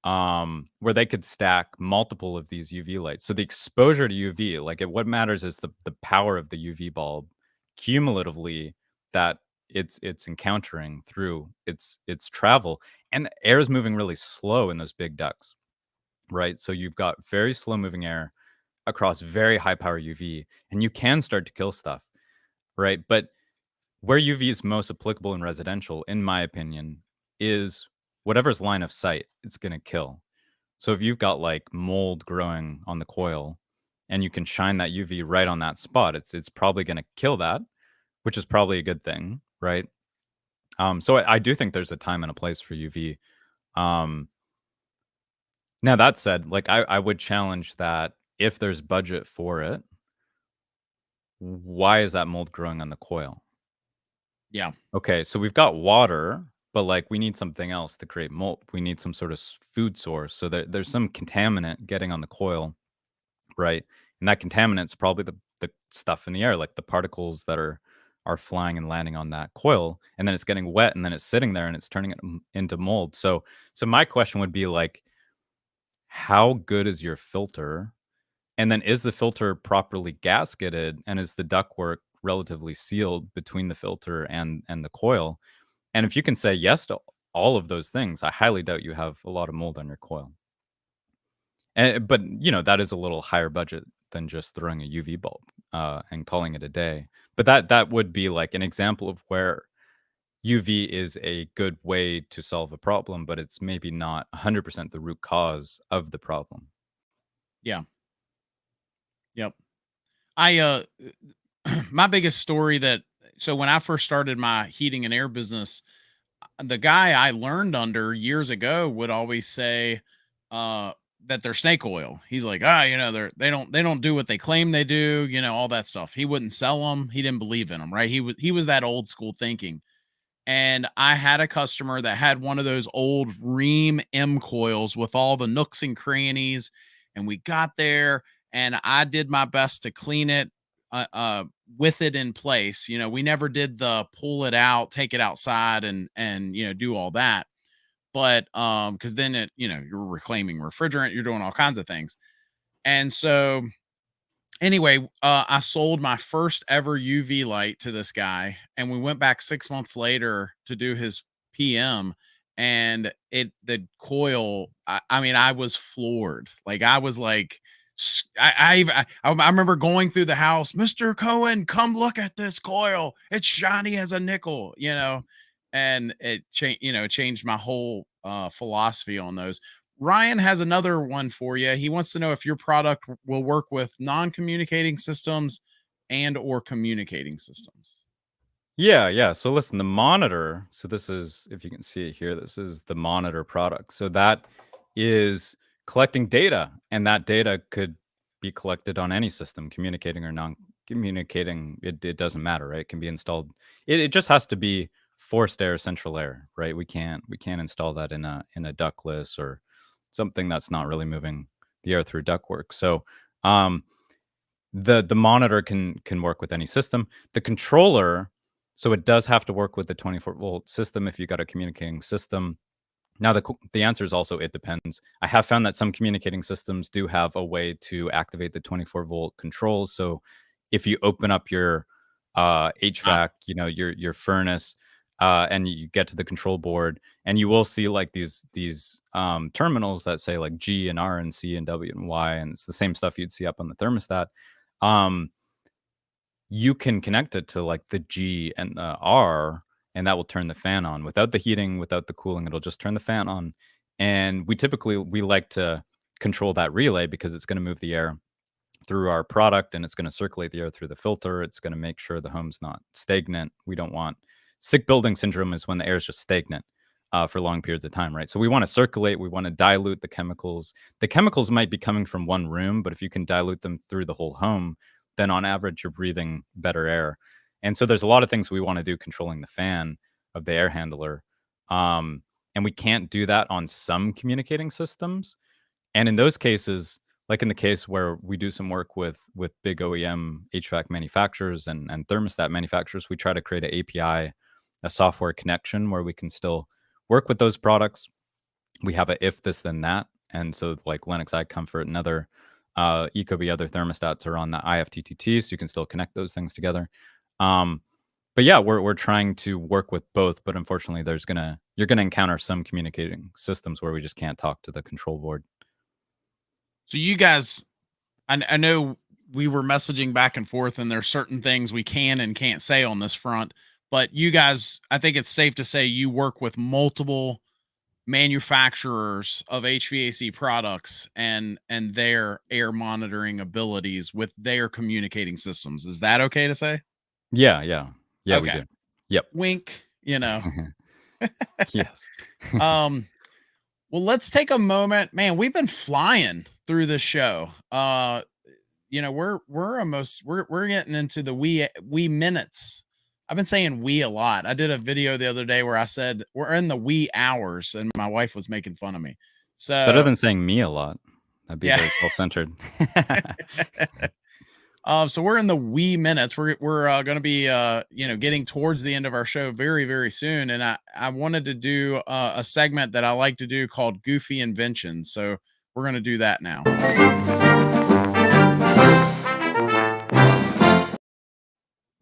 where they could stack multiple of these UV lights. So the exposure to UV, like what matters is the power of the UV bulb cumulatively that it's encountering through its travel. And the air is moving really slow in those big ducts, right? So you've got very slow moving air across very high power UV, and you can start to kill stuff, right? But where UV is most applicable in residential, in my opinion, is whatever's line of sight, it's going to kill. So if you've got like mold growing on the coil and you can shine that UV right on that spot, it's probably going to kill that, which is probably a good thing, right? So I do think there's a time and a place for UV. Now that said, like I would challenge that if there's budget for it, why is that mold growing on the coil? Yeah. Okay, so we've got water, but like we need something else to create mold. We need some sort of food source. So there's some contaminant getting on the coil, right? And that contaminant's probably the stuff in the air, like the particles that are flying and landing on that coil, and then it's getting wet, and then it's sitting there, and it's turning it into mold. So my question would be like, how good is your filter? And then is the filter properly gasketed, and is the ductwork relatively sealed between the filter and the coil? And if you can say yes to all of those things, I highly doubt you have a lot of mold on your coil. But that is a little higher budget than just throwing a UV bulb and calling it a day. But that would be like an example of where UV is a good way to solve a problem, but it's maybe not 100% the root cause of the problem. Yeah. Yep. I my biggest story so when I first started my heating and air business, the guy I learned under years ago would always say that they're snake oil. He's like, they don't do what they claim they do, all that stuff. He wouldn't sell them. He didn't believe in them, right? He was that old school thinking. And I had a customer that had one of those old Ream M coils with all the nooks and crannies. And we got there and I did my best to clean it with it in place. We never did the pull it out, take it outside, and do all that. But because then you're reclaiming refrigerant, you're doing all kinds of things. And so anyway, I sold my first ever UV light to this guy, and we went back 6 months later to do his PM, and the coil. I mean, I was floored. Like I was like, I remember going through the house, Mr. Cohen, come look at this coil. It's shiny as a nickel, and it changed my whole philosophy on those. Ryan has another one for you. He wants to know if your product will work with non-communicating systems and or communicating systems. Yeah. So listen, the monitor. So this is, if you can see it here, this is the monitor product. So that is collecting data, and that data could be collected on any system, communicating or non-communicating. It doesn't matter, right? It can be installed. It just has to be forced air, central air, right? We can't install that in a ductless or something that's not really moving the air through ductwork. So the monitor can work with any system. The controller, so it does have to work with the 24-volt system if you got a communicating system. Now the answer is also it depends. I have found that some communicating systems do have a way to activate the 24-volt controls. So if you open up your HVAC, your furnace, and you get to the control board, and you will see like these terminals that say like G and R and C and W and Y, and it's the same stuff you'd see up on the thermostat. You can connect it to like the G and the R, and that will turn the fan on without the heating, without the cooling. It'll just turn the fan on. And we like to control that relay because it's going to move the air through our product, and it's going to circulate the air through the filter. It's going to make sure the home's not stagnant. We don't want sick building syndrome is when the air is just stagnant for long periods of time, right? So we want to circulate. We want to dilute the chemicals. The chemicals might be coming from one room, but if you can dilute them through the whole home, then on average, you're breathing better air. And so there's a lot of things we want to do controlling the fan of the air handler. And we can't do that on some communicating systems. And in those cases, like in the case where we do some work with big OEM HVAC manufacturers and thermostat manufacturers, we try to create an API, a software connection where we can still work with those products. We have a if this then that. And so like Lennox iComfort and other Ecobee, other thermostats are on the IFTTT, so you can still connect those things together. But yeah, we're trying to work with both, but unfortunately you're gonna encounter some communicating systems where we just can't talk to the control board. So you guys, I know we were messaging back and forth, and there's certain things we can and can't say on this front, but you guys, I think it's safe to say you work with multiple manufacturers of HVAC products and their air monitoring abilities with their communicating systems. Is that okay to say? Yeah, okay. We do. Yep. Wink, Yes. Well, let's take a moment, man. We've been flying through this show. We're almost we're getting into the wee minutes. I've been saying we a lot. I did a video the other day where I said we're in the wee hours, and my wife was making fun of me. So better than saying me a lot. That'd be very self-centered. So we're in the wee minutes. We're going to be getting towards the end of our show very, very soon, and I wanted to do a segment that I like to do called Goofy Inventions. So we're going to do that now.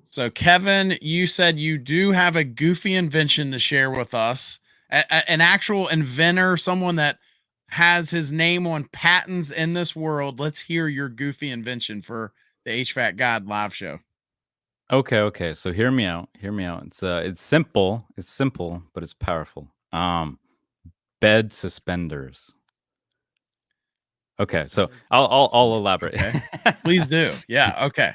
So Kevin, you said you do have a goofy invention to share with us, an actual inventor, someone that has his name on patents in this world. Let's hear your goofy invention for the HVAC God live show. Okay. So hear me out. It's simple, but it's powerful. Bed suspenders. Okay, so I'll elaborate. Okay. Please do. Yeah. Okay.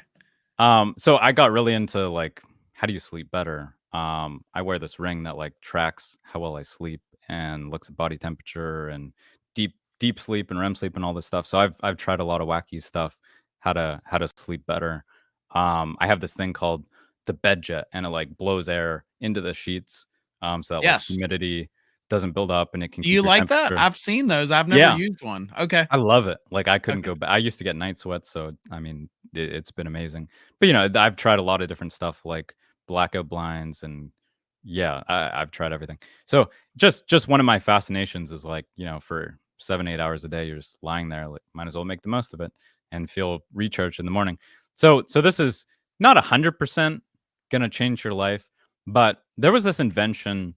So I got really into like, how do you sleep better? I wear this ring that like tracks how well I sleep and looks at body temperature and deep sleep and REM sleep and all this stuff. So I've tried a lot of wacky stuff, how to sleep better. I have this thing called the bed jet, and it like blows air into the sheets. So that like humidity doesn't build up, and it can Do keep you your like that? temperature. I've seen those. I've never Yeah, used one. Okay. I love it. Like, I couldn't Okay. go back. I used to get night sweats, so, I mean, it's been amazing. But, I've tried a lot of different stuff like blackout blinds and yeah, I've tried everything. So, just one of my fascinations is like, for 7, 8 hours a day, you're just lying there, like, might as well make the most of it and feel recharged in the morning. So this is not 100% gonna change your life, but there was this invention,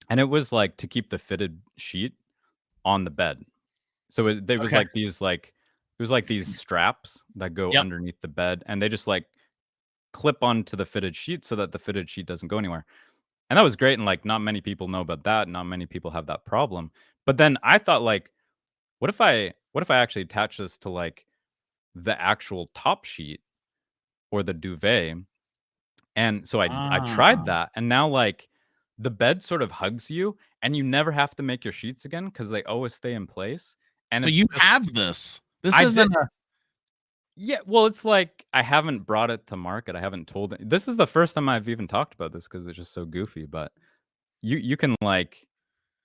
and it was, like, to keep the fitted sheet on the bed. So there was Okay. like these straps that go Yep. underneath the bed, and they just, like, clip onto the fitted sheet so that the fitted sheet doesn't go anywhere. And that was great, and, like, not many people know about that, not many people have that problem. But then I thought, like, what if I actually attach this to, like, the actual top sheet or the duvet? And so I tried Ah. that, and now, like, the bed sort of hugs you, and you never have to make your sheets again because they always stay in place, and So it's you just have this. This I did. isn't a Yeah, well, it's like I haven't brought it to market. I haven't told it. This is the first time I've even talked about this because it's just so goofy. But you can like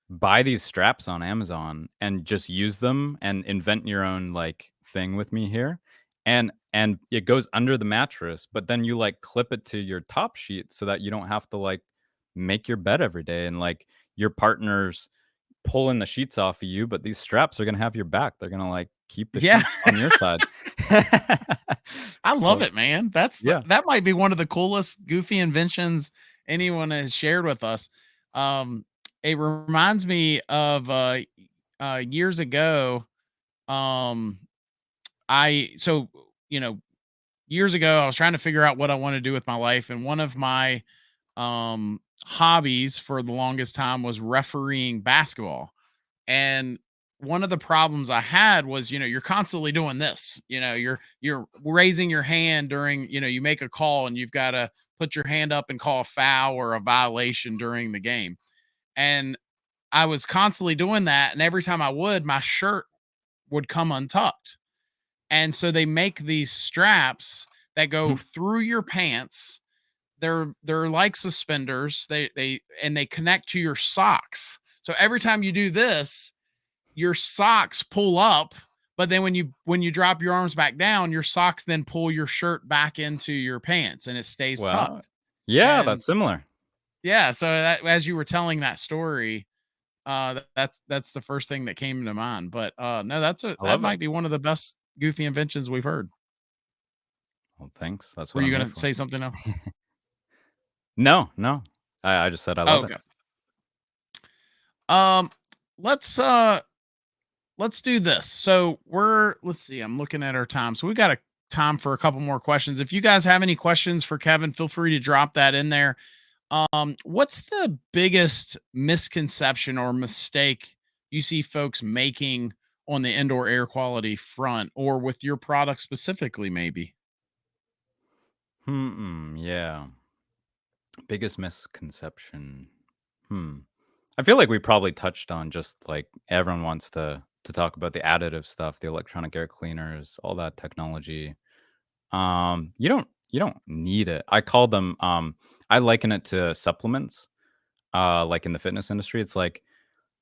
buy these straps on Amazon and just use them and invent your own like thing with me here. And it goes under the mattress, but then you like clip it to your top sheet so that you don't have to like make your bed every day and like your partner's pulling the sheets off of you, but these straps are gonna have your back. They're gonna like keep the yeah. sheets on your side. I love So it, man. yeah. That might be one of the coolest goofy inventions anyone has shared with us. Um, it reminds me of years ago. Um, I so you know years ago I was trying to figure out what I want to do with my life, and one of my hobbies for the longest time was refereeing basketball. And one of the problems I had was, you're constantly doing this. You're raising your hand during, you make a call and you've got to put your hand up and call a foul or a violation during the game. And I was constantly doing that. And every time I would, my shirt would come untucked. And so they make these straps that go through your pants. They're like suspenders. They connect to your socks. So every time you do this, your socks pull up, but then when you drop your arms back down, your socks then pull your shirt back into your pants and it stays Well, tucked. yeah, And that's similar. yeah, so that as you were telling that story, that's the first thing that came to mind. But no, I that love it. might be one of the best goofy inventions we've heard. Well, thanks. That's Were what you I'm here gonna for. say something else? No, no. I just said I Oh, love it. okay. Um, let's uh let's do this. So let's see, I'm looking at our time. So we got a time for a couple more questions. If you guys have any questions for Kevin, feel free to drop that in there. What's the biggest misconception or mistake you see folks making on the indoor air quality front or with your product specifically, maybe? Yeah. Biggest misconception. Hmm. I feel like we probably touched on just like everyone wants to talk about the additive stuff, the electronic air cleaners, all that technology. You don't need it. I call them I liken it to supplements. Like in the fitness industry. It's like,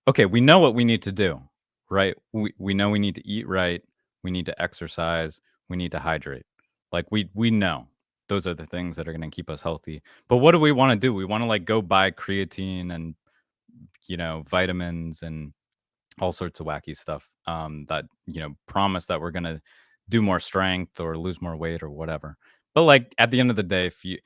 okay, we know what we need to do, right? We know we need to eat right, we need to exercise, we need to hydrate. Like we know those are the things that are going to keep us healthy. But what do we want to do? We want to like go buy creatine and vitamins and all sorts of wacky stuff that promise that we're gonna do more strength or lose more weight or whatever. But like at the end of the day, if you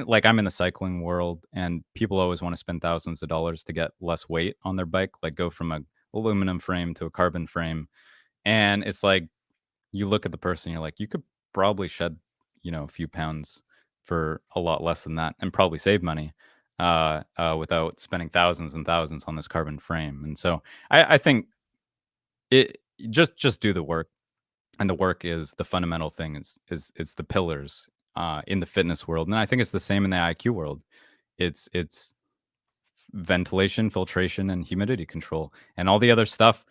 like I'm in the cycling world and people always want to spend thousands of dollars to get less weight on their bike, like go from a aluminum frame to a carbon frame. And it's like you look at the person, you're like, you could probably shed, a few pounds for a lot less than that and probably save money without spending thousands and thousands on this carbon frame. And so I think it just do the work, and the work is the fundamental thing. Is it's the pillars in the fitness world, and I think it's the same in the IQ world. It's ventilation, filtration, and humidity control, and all the other stuff.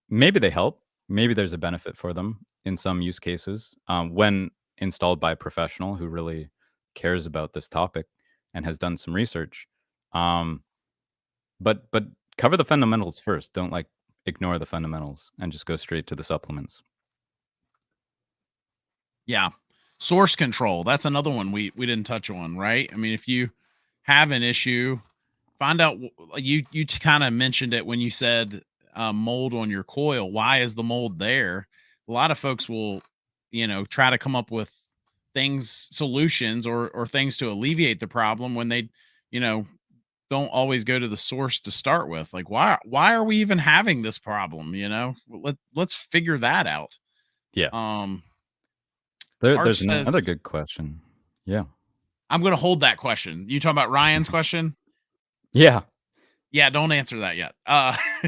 Maybe they help. Maybe there's a benefit for them in some use cases when installed by a professional who really cares about this topic and has done some research. Um, but cover the fundamentals first. Don't like ignore the fundamentals and just go straight to the supplements. Yeah. Source control. That's another one we didn't touch on, right? I mean, if you have an issue, find out you kind of mentioned it when you said mold on your coil. Why is the mold there? A lot of folks will, try to come up with solutions or things to alleviate the problem when they, you know, don't always go to the source to start with. Like, why are we even having this problem? Let's figure that out. Yeah. Um, There's Arch another says, good question. Yeah. I'm going to hold that question. You talking about Ryan's question? Yeah. Yeah, don't answer that yet.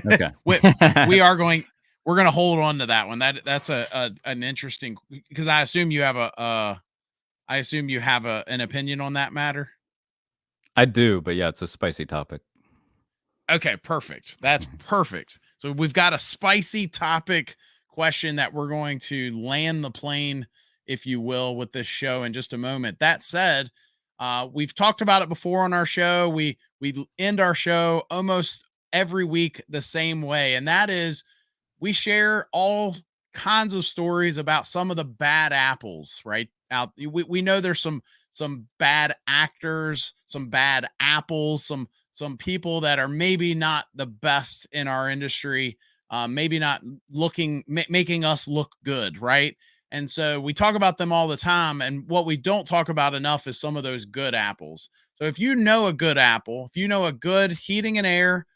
Okay. We're going to hold on to that one. That's an interesting, because I assume you have an opinion on that matter. I do, but yeah, it's a spicy topic. Okay, perfect. That's perfect. So we've got a spicy topic question that we're going to land the plane, if you will, with this show in just a moment. That said, we've talked about it before on our show. We end our show almost every week the same way, and that is we share all kinds of stories about some of the bad apples, right? We know there's some bad actors, some bad apples, some people that are maybe not the best in our industry, maybe not making us look good, right? And so we talk about them all the time. And what we don't talk about enough is some of those good apples. So if you know a good apple, if you know a good heating and air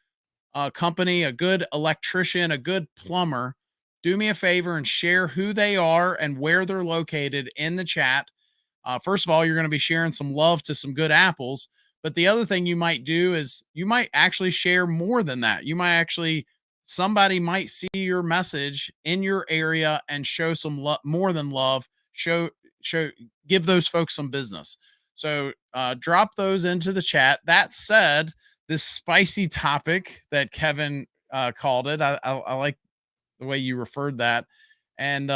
company, a good electrician, a good plumber, do me a favor and share who they are and where they're located in the chat. First of all, you're going to be sharing some love to some good apples. But the other thing you might do is you might actually share more than that. Somebody might see your message in your area and show some more than love, give those folks some business. So drop those into the chat. That said, this spicy topic that Kevin called it, I like the way you referred that. And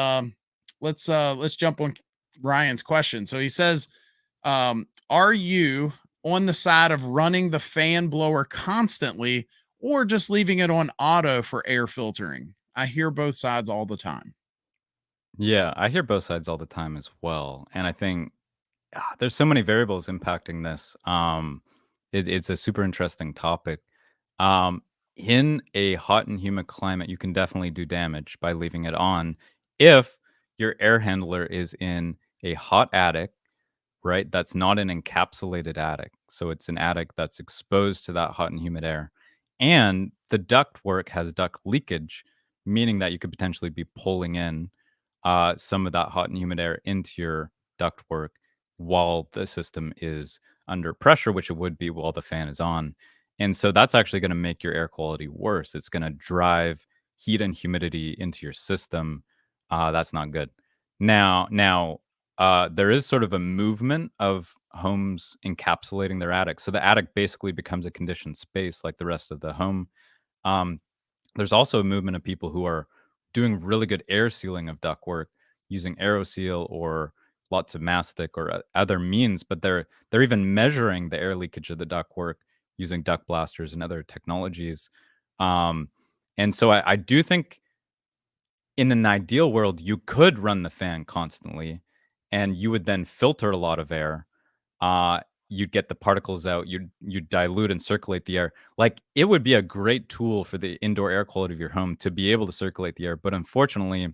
let's jump on Ryan's question. So he says, are you on the side of running the fan blower constantly or just leaving it on auto for air filtering? I hear both sides all the time. Yeah, I hear both sides all the time as well. And I think there's so many variables impacting this. It's a super interesting topic. Um, in a hot and humid climate, you can definitely do damage by leaving it on if your air handler is in a hot attic, right? That's not an encapsulated attic. So it's an attic that's exposed to that hot and humid air. And the ductwork has duct leakage, meaning that you could potentially be pulling in some of that hot and humid air into your ductwork while the system is under pressure, which it would be while the fan is on. And so that's actually going to make your air quality worse. It's going to drive heat and humidity into your system. That's not good. Now, there is sort of a movement of homes encapsulating their attic. So the attic basically becomes a conditioned space like the rest of the home. Um, there's also a movement of people who are doing really good air sealing of ductwork using AeroSeal or lots of mastic or other means, but they're even measuring the air leakage of the ductwork using duct blasters and other technologies. Um, and so I do think in an ideal world, you could run the fan constantly and you would then filter a lot of air. You'd get the particles out, you'd dilute and circulate the air. Like, it would be a great tool for the indoor air quality of your home to be able to circulate the air. But unfortunately,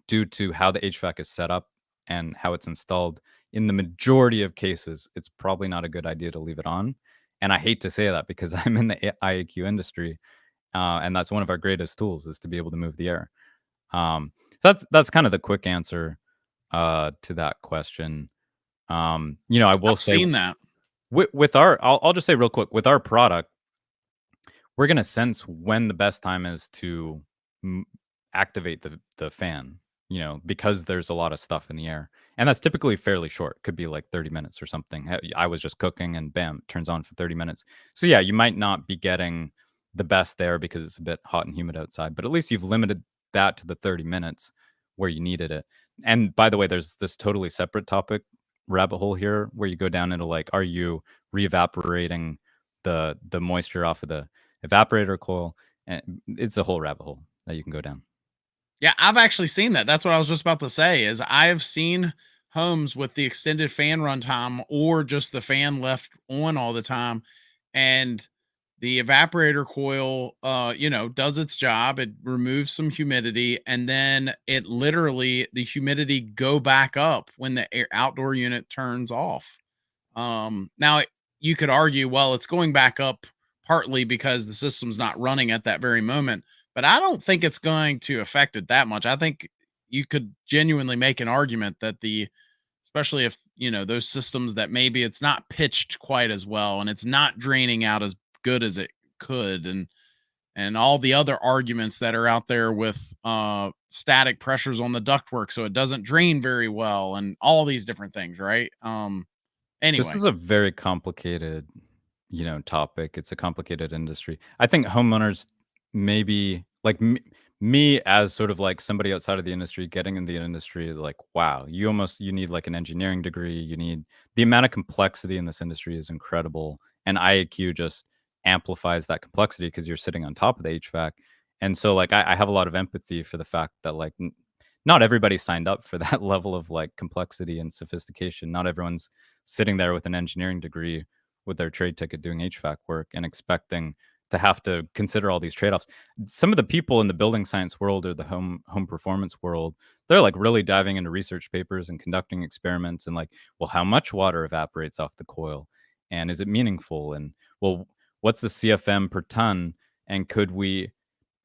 due to how the HVAC is set up and how it's installed, in the majority of cases, it's probably not a good idea to leave it on. And I hate to say that because I'm in the IAQ industry, and that's one of our greatest tools is to be able to move the air. So that's kind of the quick answer to that question. I will I've say seen that. with our, I'll just say real quick, with our product, we're gonna sense when the best time is to activate the fan. Because there's a lot of stuff in the air, and that's typically fairly short. Could be like 30 minutes or something. I was just cooking, and bam, it turns on for 30 minutes. So yeah, you might not be getting the best there because it's a bit hot and humid outside, but at least you've limited that to the 30 minutes where you needed it. And by the way, there's this totally separate topic rabbit hole here where you go down into like, are you re-evaporating the moisture off of the evaporator coil, and it's a whole rabbit hole that you can go down. Yeah, I've actually seen that. That's what I was just about to say is I've seen homes with the extended fan run time or just the fan left on all the time. And the evaporator coil does its job. It removes some humidity and then it literally the humidity go back up when the outdoor unit turns off. Now you could argue, well, it's going back up partly because the system's not running at that very moment, but I don't think it's going to affect it that much. I think you could genuinely make an argument that especially if, those systems that maybe it's not pitched quite as well and it's not draining out as good as it could. And all the other arguments that are out there with static pressures on the ductwork so it doesn't drain very well and all these different things, right? This Anyway. is a very complicated, topic. It's a complicated industry. I think homeowners maybe like me as sort of like somebody outside of the industry getting in the industry, like, wow, you need like an engineering degree. You need the amount of complexity in this industry is incredible. And IAQ just amplifies that complexity because you're sitting on top of the HVAC. And so like I have a lot of empathy for the fact that like not everybody signed up for that level of like complexity and sophistication. Not everyone's sitting there with an engineering degree with their trade ticket doing HVAC work and expecting to have to consider all these trade-offs. Some of the people in the building science world or the home performance world, they're like really diving into research papers and conducting experiments and like, well, how much water evaporates off the coil? And is it meaningful? And well, what's the CFM per ton? And could we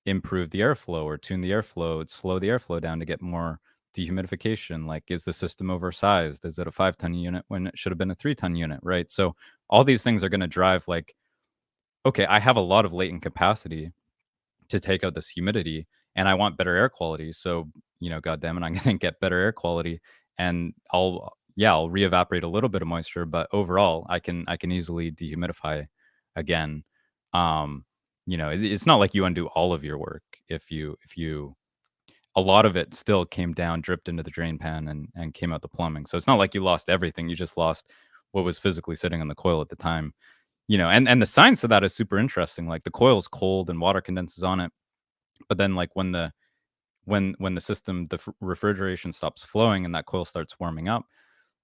improve the airflow or tune the airflow, slow the airflow down to get more dehumidification? Like, is the system oversized? Is it a 5-ton unit when it should have been a 3-ton unit, right? So all these things are going to drive like, okay, I have a lot of latent capacity to take out this humidity and I want better air quality. So, God damn it, I'm going to get better air quality and I'll re-evaporate a little bit of moisture, but overall I can easily dehumidify again. It's not like you undo all of your work if you a lot of it still came down, dripped into the drain pan and came out the plumbing. So it's not like you lost everything. You just lost what was physically sitting on the coil at the time. And the science of that is super interesting. Like the coil's cold and water condenses on it. But then like when the system, refrigeration stops flowing and that coil starts warming up,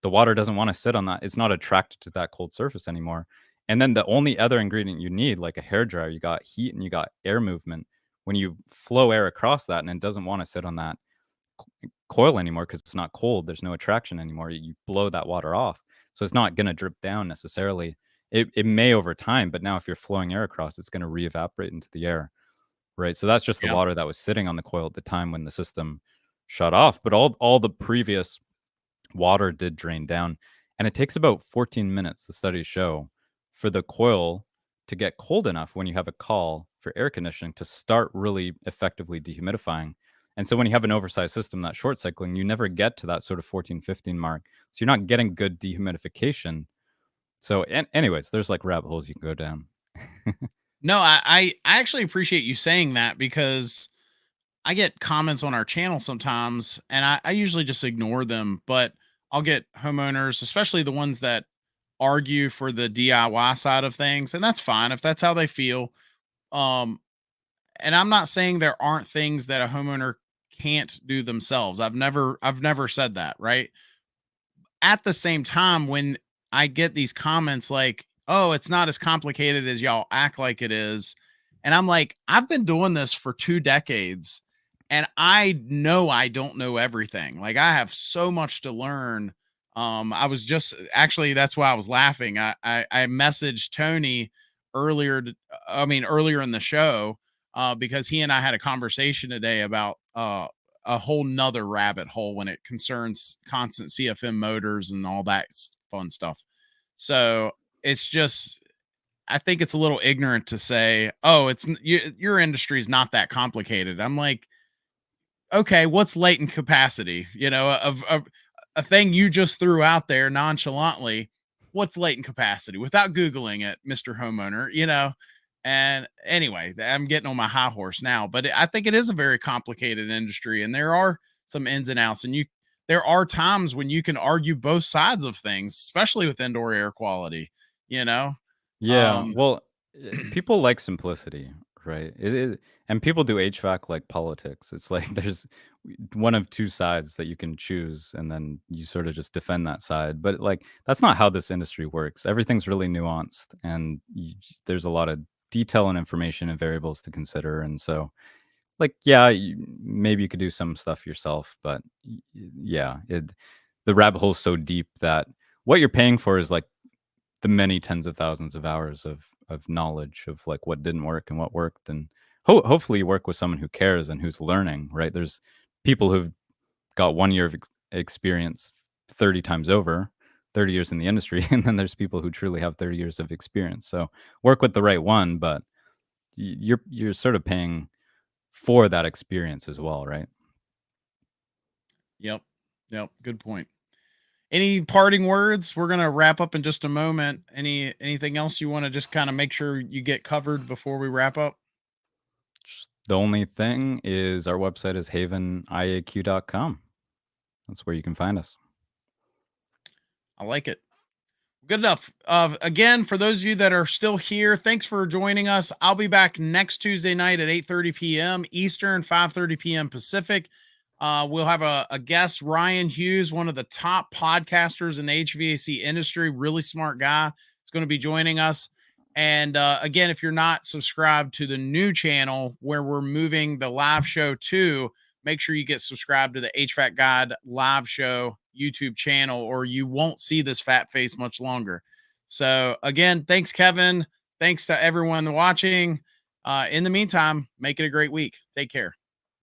the water doesn't want to sit on that. It's not attracted to that cold surface anymore. And then the only other ingredient you need, like a hair dryer, you got heat and you got air movement. When you flow air across that and it doesn't want to sit on that coil anymore because it's not cold, there's no attraction anymore. You blow that water off. So it's not going to drip down necessarily. It may over time, but now if you're flowing air across, it's going to re-evaporate into the air, right? So that's just the water that was sitting on the coil at the time when the system shut off. But all the previous water did drain down. And it takes about 14 minutes, the studies show, for the coil to get cold enough when you have a call for air conditioning to start really effectively dehumidifying. And so when you have an oversized system that's short cycling, you never get to that sort of 14, 15 mark. So you're not getting good dehumidification. So anyways, there's like rabbit holes you can go down. No, I actually appreciate you saying that because I get comments on our channel sometimes and I usually just ignore them, but I'll get homeowners, especially the ones that argue for the DIY side of things. And that's fine if that's how they feel. Um, and I'm not saying there aren't things that a homeowner can't do themselves. I've never said that, right? At the same time, when I get these comments like, oh, it's not as complicated as y'all act like it is. And I'm like, I've been doing this for 2 decades and I know I don't know everything. Like I have so much to learn. I was just actually that's why I was laughing. I messaged Tony earlier in the show because he and I had a conversation today about a whole nother rabbit hole when it concerns constant CFM motors and all that fun stuff. So it's just, I think it's a little ignorant to say, oh, your industry is not that complicated. I'm like, okay, what's latent capacity? Of a thing you just threw out there nonchalantly. What's latent capacity without Googling it, Mr. Homeowner, And anyway, I'm getting on my high horse now, but I think it is a very complicated industry and there are some ins and outs and there are times when you can argue both sides of things, especially with indoor air quality, Yeah. Well, People like simplicity, right? And people do HVAC like politics. It's like there's one of two sides that you can choose, and then you sort of just defend that side. But like that's not how this industry works. Everything's really nuanced, and there's a lot of detail and information and variables to consider. And so, like, yeah, maybe you could do some stuff yourself, but yeah, the rabbit hole's so deep that what you're paying for is like the many tens of thousands of hours of knowledge of like what didn't work and what worked, and hopefully you work with someone who cares and who's learning, right? There's people who've got 1 year of experience 30 times over, 30 years in the industry, and then there's people who truly have 30 years of experience. So work with the right one, but you're sort of paying for that experience as well, right? Yep. Good point. Any parting words? We're going to wrap up in just a moment. Anything else you want to just kind of make sure you get covered before we wrap up? The only thing is our website is haveniaq.com. That's where you can find us. I like it. Good enough. Again, for those of you that are still here, thanks for joining us. I'll be back next Tuesday night at 8:30 p.m. Eastern, 5:30 p.m. Pacific. We'll have a guest, Ryan Hughes, one of the top podcasters in the HVAC industry, really smart guy. Is going to be joining us. And again, if you're not subscribed to the new channel where we're moving the live show to, make sure you get subscribed to the HVAC Guide live show YouTube channel, or you won't see this fat face much longer. So again, thanks, Kevin. Thanks to everyone watching. In the meantime, make it a great week. Take care.